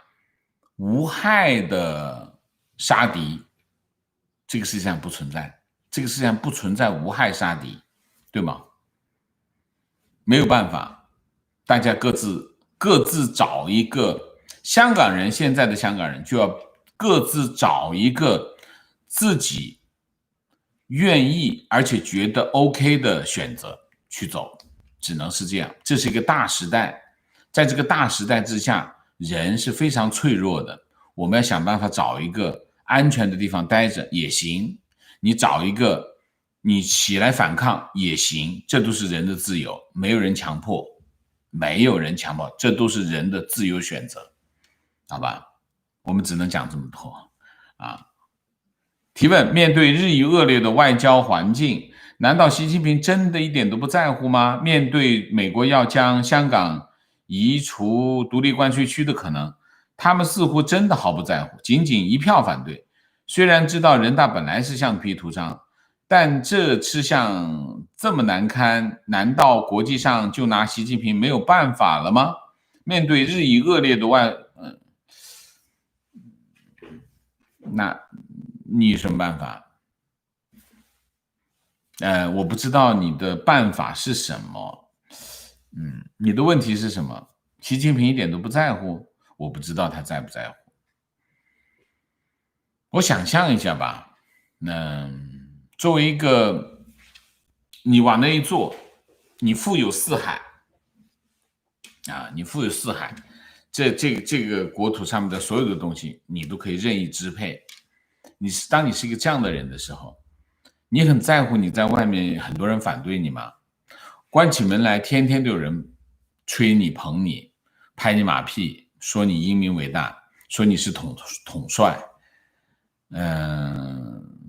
无害的杀敌，这个世界上不存在，这个世界上不存在无害杀敌，对吗？没有办法，大家各自找一个，香港人，现在的香港人就要各自找一个自己愿意而且觉得 OK 的选择去走，只能是这样。这是一个大时代，在这个大时代之下，人是非常脆弱的。我们要想办法找一个安全的地方待着也行，你找一个你起来反抗也行，这都是人的自由，没有人强迫，没有人强迫，这都是人的自由选择，好吧？我们只能讲这么多啊。提问：面对日益恶劣的外交环境，难道习近平真的一点都不在乎吗？面对美国要将香港移除独立关税区的可能，他们似乎真的毫不在乎，仅仅一票反对。虽然知道人大本来是橡皮图章，但这吃相这么难堪，难道国际上就拿习近平没有办法了吗？面对日益恶劣的那你有什么办法？我不知道你的办法是什么。你的问题是什么？习近平一点都不在乎？我不知道他在不在乎。我想象一下吧，作为一个你往那一坐，你富有四海啊，你富有四海，这个国土上面的所有的东西，你都可以任意支配。当你是一个这样的人的时候，你很在乎你在外面很多人反对你吗？关起门来，天天都有人吹你、捧你、拍你马屁，说你英明伟大，说你是统帅。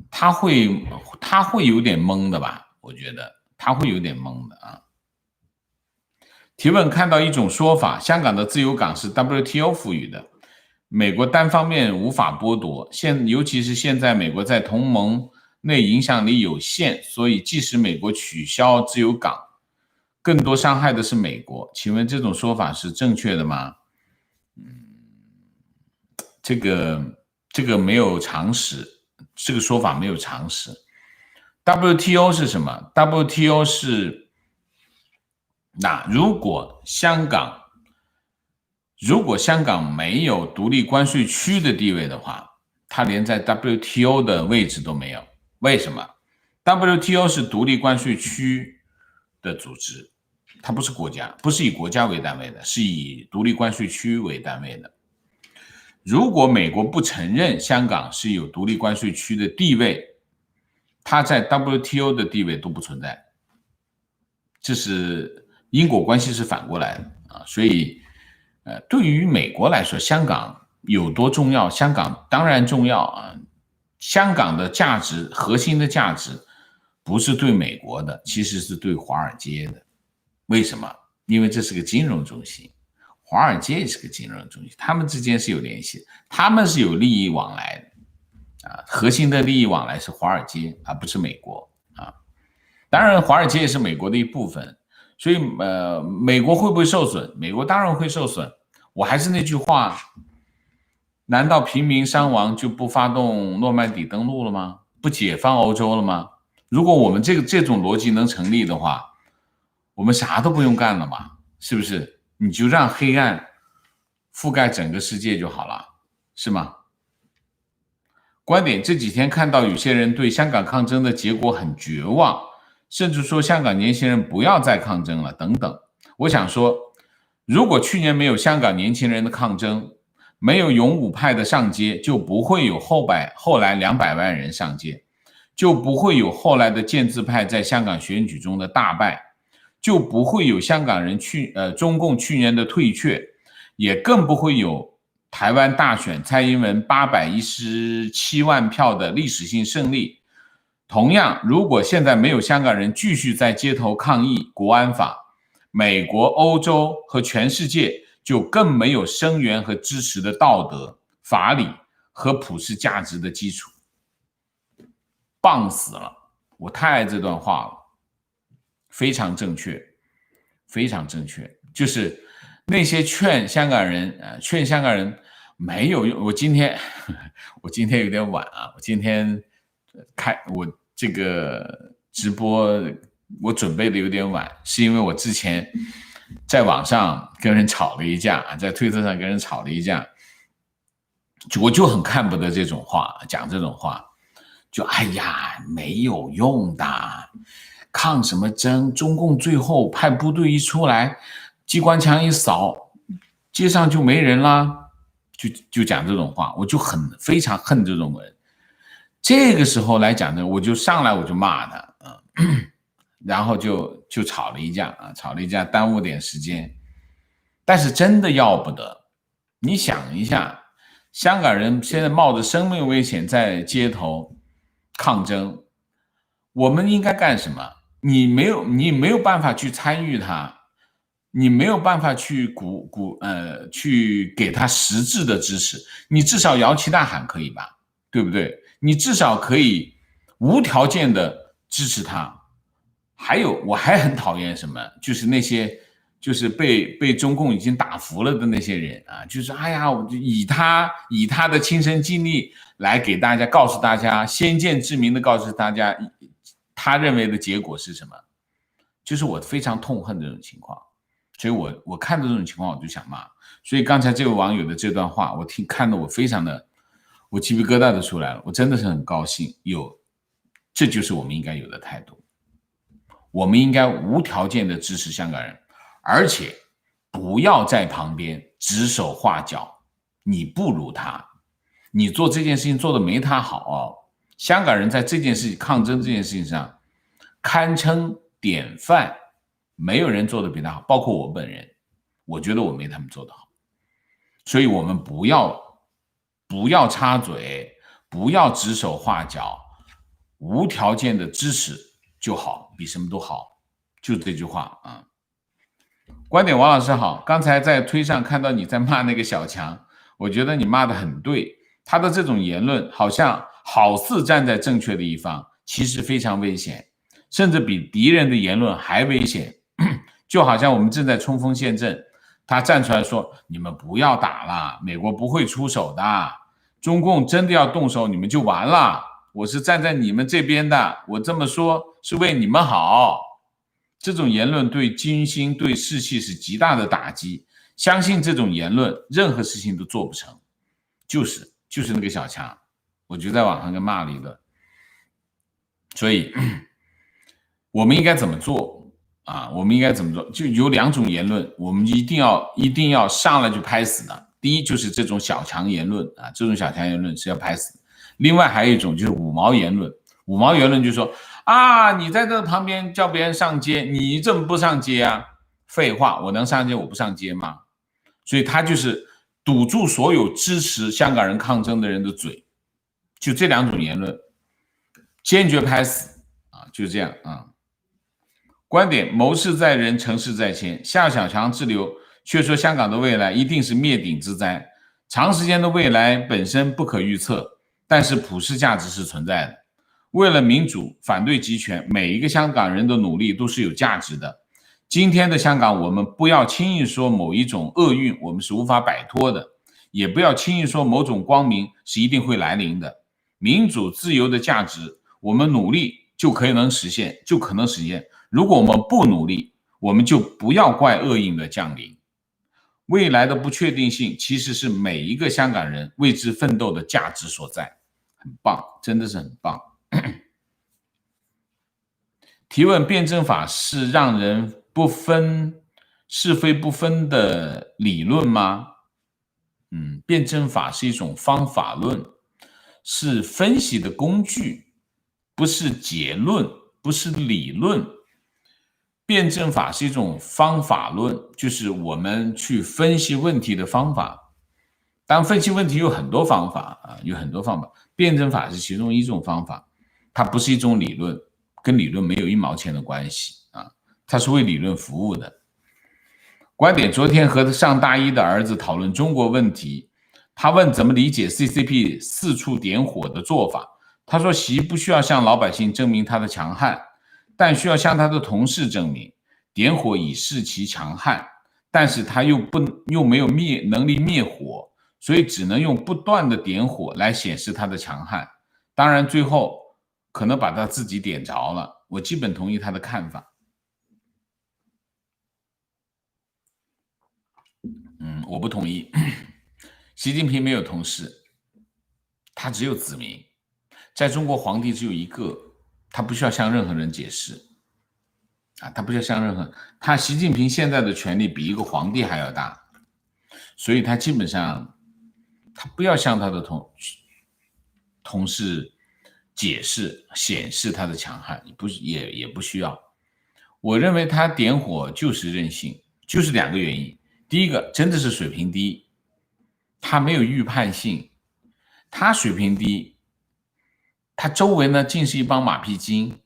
他会有点懵的吧？我觉得他会有点懵的啊。提问：看到一种说法，香港的自由港是 WTO 赋予的，美国单方面无法剥夺。尤其是现在美国在同盟内影响力有限，所以即使美国取消自由港，更多伤害的是美国。请问这种说法是正确的吗？这个没有常识，这个说法没有常识。WTO 是什么？ WTO 是如果香港没有独立关税区的地位的话，它连在 WTO 的位置都没有。为什么？ WTO 是独立关税区的组织，它不是国家，不是以国家为单位的，是以独立关税区为单位的。如果美国不承认香港是有独立关税区的地位，它在 WTO 的地位都不存在。这是因果关系是反过来的啊，所以对于美国来说，香港有多重要？香港当然重要啊。香港的价值，核心的价值不是对美国的，其实是对华尔街的。为什么？因为这是个金融中心，华尔街也是个金融中心，他们之间是有联系的，他们是有利益往来的啊。核心的利益往来是华尔街，而不是美国啊。当然，华尔街也是美国的一部分，所以美国会不会受损？美国当然会受损。我还是那句话，难道平民伤亡就不发动诺曼底登陆了吗？不解放欧洲了吗？如果我们这种逻辑能成立的话，我们啥都不用干了嘛，是不是？你就让黑暗覆盖整个世界就好了，是吗？观点：这几天看到有些人对香港抗争的结果很绝望，甚至说香港年轻人不要再抗争了等等。我想说，如果去年没有香港年轻人的抗争，没有勇武派的上街，就不会有后来200万人上街，就不会有后来的建制派在香港选举中的大败，就不会有香港人中共去年的退却，也更不会有台湾大选蔡英文817万票的历史性胜利。同样，如果现在没有香港人继续在街头抗议国安法，美国、欧洲和全世界就更没有声援和支持的道德、法理和普世价值的基础。棒死了！我太爱这段话了，非常正确，非常正确。就是那些劝香港人没有用。我今天有点晚啊，我今天我这个直播我准备的有点晚，是因为我之前在网上跟人吵了一架，在推特上跟人吵了一架，我就很看不得这种话，讲这种话，就哎呀没有用的，抗什么争？中共最后派部队一出来，机关枪一扫，街上就没人啦，就讲这种话，我就非常恨这种人。这个时候来讲呢，我就上来我就骂他，然后就吵了一架啊，吵了一架，耽误点时间。但是真的要不得，你想一下，香港人现在冒着生命危险在街头抗争，我们应该干什么？你没有办法去参与他，你没有办法去去给他实质的支持，你至少摇旗呐喊可以吧？对不对？你至少可以无条件的支持他。还有，我还很讨厌什么，就是那些就是被中共已经打服了的那些人啊，就是哎呀，我就以他的亲身经历来给大家告诉大家，先见之明的告诉大家，他认为的结果是什么？就是我非常痛恨这种情况，所以我看到这种情况我就想骂。所以刚才这位网友的这段话，我看得我非常的，我鸡皮疙瘩都出来了，我真的是很高兴，这就是我们应该有的态度。我们应该无条件的支持香港人，而且不要在旁边指手画脚，你不如他，你做这件事情做的没他好哦。香港人在这件事情抗争这件事情上堪称典范，没有人做的比他好，包括我本人，我觉得我没他们做的好。所以我们不要插嘴，不要指手画脚，无条件的支持就好，比什么都好，就这句话啊。观点王老师好，刚才在推上看到你在骂那个小强，我觉得你骂的很对，他的这种言论好似站在正确的一方，其实非常危险，甚至比敌人的言论还危险。就好像我们正在冲锋陷阵，他站出来说你们不要打了，美国不会出手的，中共真的要动手你们就完了，我是站在你们这边的，我这么说是为你们好。这种言论对军心对士气是极大的打击，相信这种言论任何事情都做不成。就是那个小强，我就在网上跟骂了一顿。所以我们应该怎么做啊？我们应该怎么做？就有两种言论，我们一定要上来就拍死的。第一就是这种小强言论啊，这种小强言论是要拍死的。另外还有一种就是五毛言论，五毛言论就是说啊，你在这旁边叫别人上街，你怎么不上街啊？废话，我能上街我不上街吗？所以他就是堵住所有支持香港人抗争的人的嘴，就这两种言论，坚决拍死啊，就这样啊。观点：谋事在人，成事在天。夏小强之流却说香港的未来一定是灭顶之灾。长时间的未来本身不可预测，但是普世价值是存在的。为了民主，反对集权，每一个香港人的努力都是有价值的。今天的香港，我们不要轻易说某一种厄运我们是无法摆脱的，也不要轻易说某种光明是一定会来临的。民主自由的价值，我们努力就可能实现。如果我们不努力，我们就不要怪厄运的降临。未来的不确定性其实是每一个香港人为之奋斗的价值所在。很棒，真的是很棒。提问：辩证法是让人不分是非不分的理论吗？辩证法是一种方法论，是分析的工具，不是结论，不是理论。辩证法是一种方法论，就是我们去分析问题的方法。当分析问题有很多方法啊，有很多方法，辩证法是其中一种方法，它不是一种理论，跟理论没有一毛钱的关系啊，它是为理论服务的。观点：昨天和上大一的儿子讨论中国问题，他问怎么理解 CCP 四处点火的做法。他说习不需要向老百姓证明他的强悍，但需要向他的同事证明点火以示其强悍，但是他又没有能力灭火，所以只能用不断的点火来显示他的强悍。当然最后可能把他自己点着了，我基本同意他的看法。我不同意。习近平没有同事，他只有子民。在中国皇帝只有一个，他不需要向任何人解释啊，他不需要向任何，他习近平现在的权力比一个皇帝还要大，所以他基本上他不要向他的同事解释显示他的强悍，也不需要。我认为他点火就是任性，就是两个原因。第一个真的是水平低，他没有预判性，他水平低，他周围呢尽是一帮马屁精，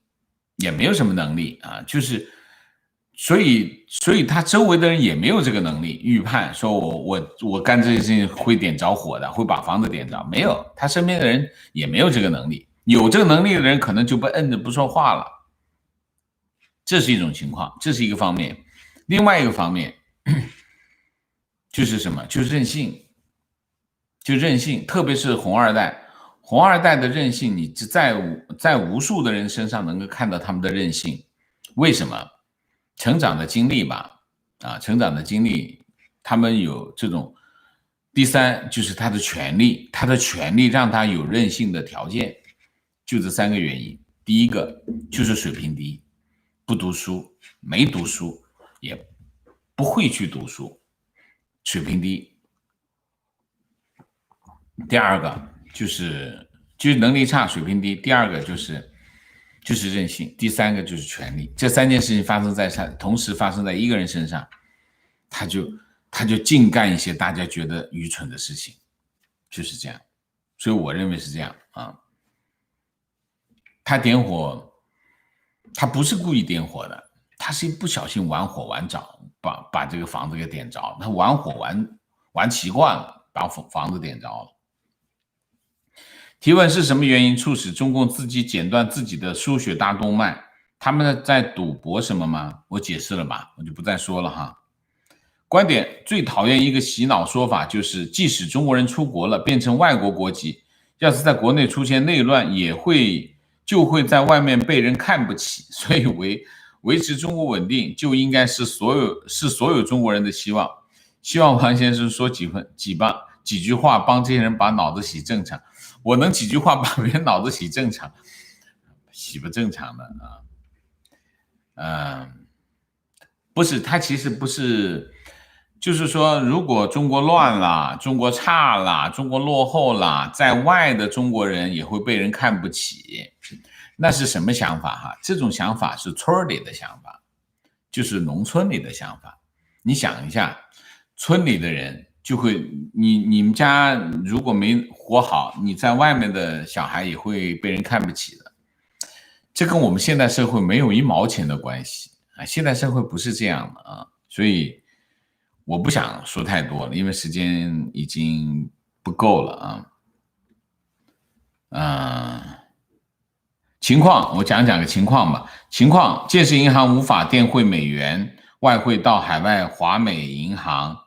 也没有什么能力啊，就是所以他周围的人也没有这个能力预判，说我干这件事情会点着火的，会把房子点着，没有，他身边的人也没有这个能力，有这个能力的人可能就被摁着不说话了，这是一种情况，这是一个方面。另外一个方面就是什么？就是任性，就任性，特别是红二代。红二代的任性，你在无数的人身上能够看到他们的任性。为什么？成长的经历吧，啊，成长的经历，他们有这种。第三就是他的权利，他的权利让他有任性的条件，就这三个原因。第一个就是水平低，不读书，没读书，也不会去读书，水平低。第二个就是能力差，水平低。第二个就是任性。第三个就是权力。这三件事情同时发生在一个人身上，他就净干一些大家觉得愚蠢的事情，就是这样。所以我认为是这样啊。他点火，他不是故意点火的，他是一不小心玩火玩着，把这个房子给点着。他玩火玩习惯了，把房子点着了。提问是什么原因促使中共自己剪断自己的输血大动脉？他们在赌博什么吗？我解释了吧，我就不再说了哈。观点最讨厌一个洗脑说法，就是即使中国人出国了，变成外国国籍，要是在国内出现内乱，就会在外面被人看不起，所以维持中国稳定就应该是所有中国人的希望。希望王先生说几句话，帮这些人把脑子洗正常。我能几句话把别人脑子洗正常，洗不正常的啊。不是，他其实不是，就是说，如果中国乱了，中国差了，中国落后了，在外的中国人也会被人看不起。那是什么想法哈？这种想法是村里的想法，就是农村里的想法。你想一下，村里的人就会，你们家如果没活好，你在外面的小孩也会被人看不起的。这跟我们现代社会没有一毛钱的关系啊！现代社会不是这样的啊，所以我不想说太多了，因为时间已经不够了啊。情况我讲个情况吧。情况：建设银行无法垫汇美元，外汇到海外华美银行，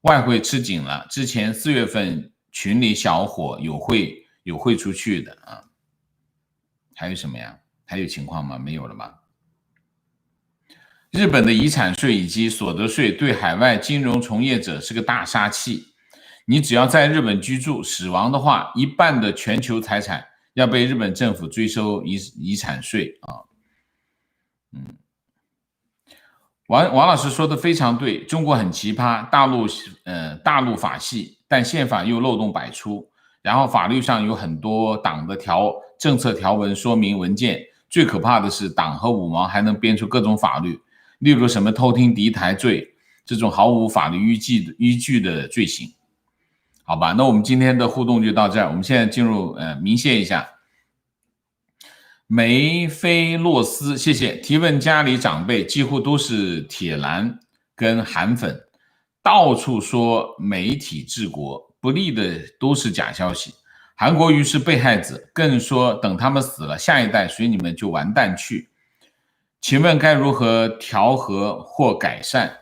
外汇吃紧了。之前4月份群里小伙有汇出去的啊。还有什么呀？还有情况吗？没有了吧？日本的遗产税以及所得税对海外金融从业者是个大杀器。你只要在日本居住，死亡的话，一半的全球财产要被日本政府追收遗产税啊。王老师说的非常对，中国很奇葩，大陆法系，但宪法又漏洞百出，然后法律上有很多党的政策条文说明文件，最可怕的是党和五毛还能编出各种法律，例如什么偷听敌台罪这种毫无法律依据的罪行。好吧，那我们今天的互动就到这儿，我们现在进入明谢一下。梅菲洛斯，谢谢。提问：家里长辈几乎都是铁蓝跟韩粉，到处说媒体治国，不利的都是假消息。韩国瑜是被害者，更说等他们死了，下一代随你们就完蛋去。请问该如何调和或改善？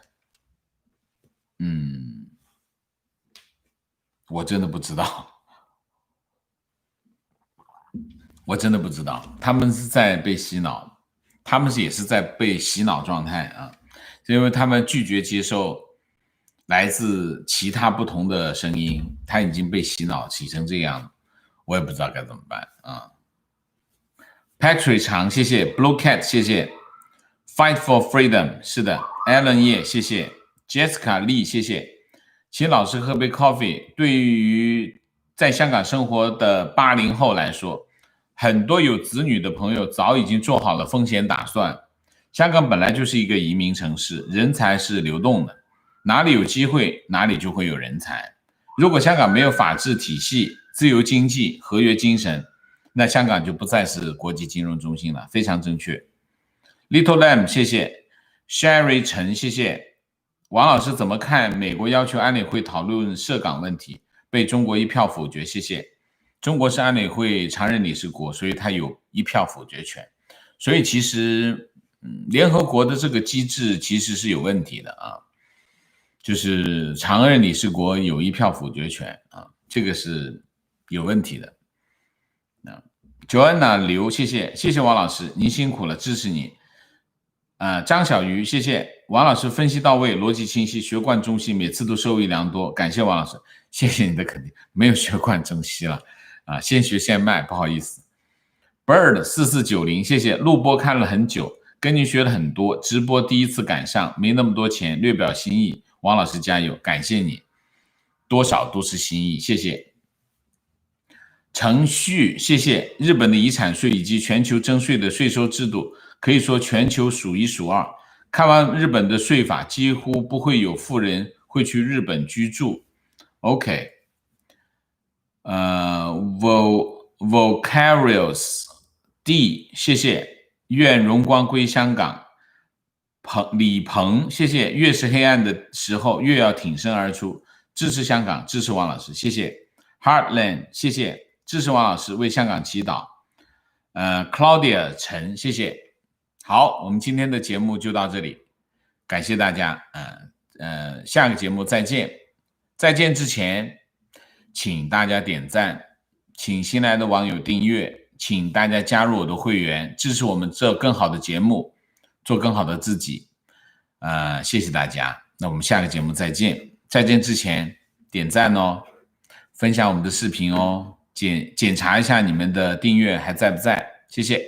我真的不知道。我真的不知道，他们是在被洗脑，他们也是在被洗脑状态啊，因为他们拒绝接受来自其他不同的声音，他已经被洗脑洗成这样，我也不知道该怎么办啊。Patrick 长，谢谢 Blue Cat， 谢谢 Fight for Freedom， 是的 Alan 叶，谢谢 Jessica Lee， 谢谢，请老师喝杯 coffee。 对于在香港生活的80后来说，很多有子女的朋友早已经做好了风险打算。香港本来就是一个移民城市，人才是流动的，哪里有机会哪里就会有人才。如果香港没有法治体系、自由经济、合约精神，那香港就不再是国际金融中心了，非常正确。Little Lamb 谢谢 Sherry 陈谢谢。王老师怎么看美国要求安理会讨论涉港问题，被中国一票否决？谢谢。中国是安理会常任理事国，所以它有一票否决权。所以其实联合国的这个机制其实是有问题的啊，就是常任理事国有一票否决权啊，这个是有问题的。Joanna 刘谢谢，谢谢王老师，您辛苦了，支持你。张小鱼谢谢王老师，分析到位，逻辑清晰，学贯中西，每次都受益良多，感谢王老师。谢谢你的肯定，没有学贯中西了啊，先学现卖，不好意思。Bird 4490谢谢，录播看了很久，跟您学了很多，直播第一次赶上，没那么多钱，略表心意，王老师加油，感谢你，多少都是心意，谢谢。程序谢谢，日本的遗产税以及全球征税的税收制度可以说全球数一数二，看完日本的税法，几乎不会有富人会去日本居住。 OK， Vocarious D 谢谢，愿荣光归香港。李鹏谢谢，越是黑暗的时候越要挺身而出，支持香港，支持王老师，谢谢。Heartland 谢谢，支持王老师，为香港祈祷。Claudia 陈谢谢。好，我们今天的节目就到这里，感谢大家。下个节目再见。再见之前，请大家点赞，请新来的网友订阅，请大家加入我的会员，支持我们做更好的节目，做更好的自己。谢谢大家。那我们下个节目再见。再见之前点赞哦，分享我们的视频哦，检查一下你们的订阅还在不在，谢谢。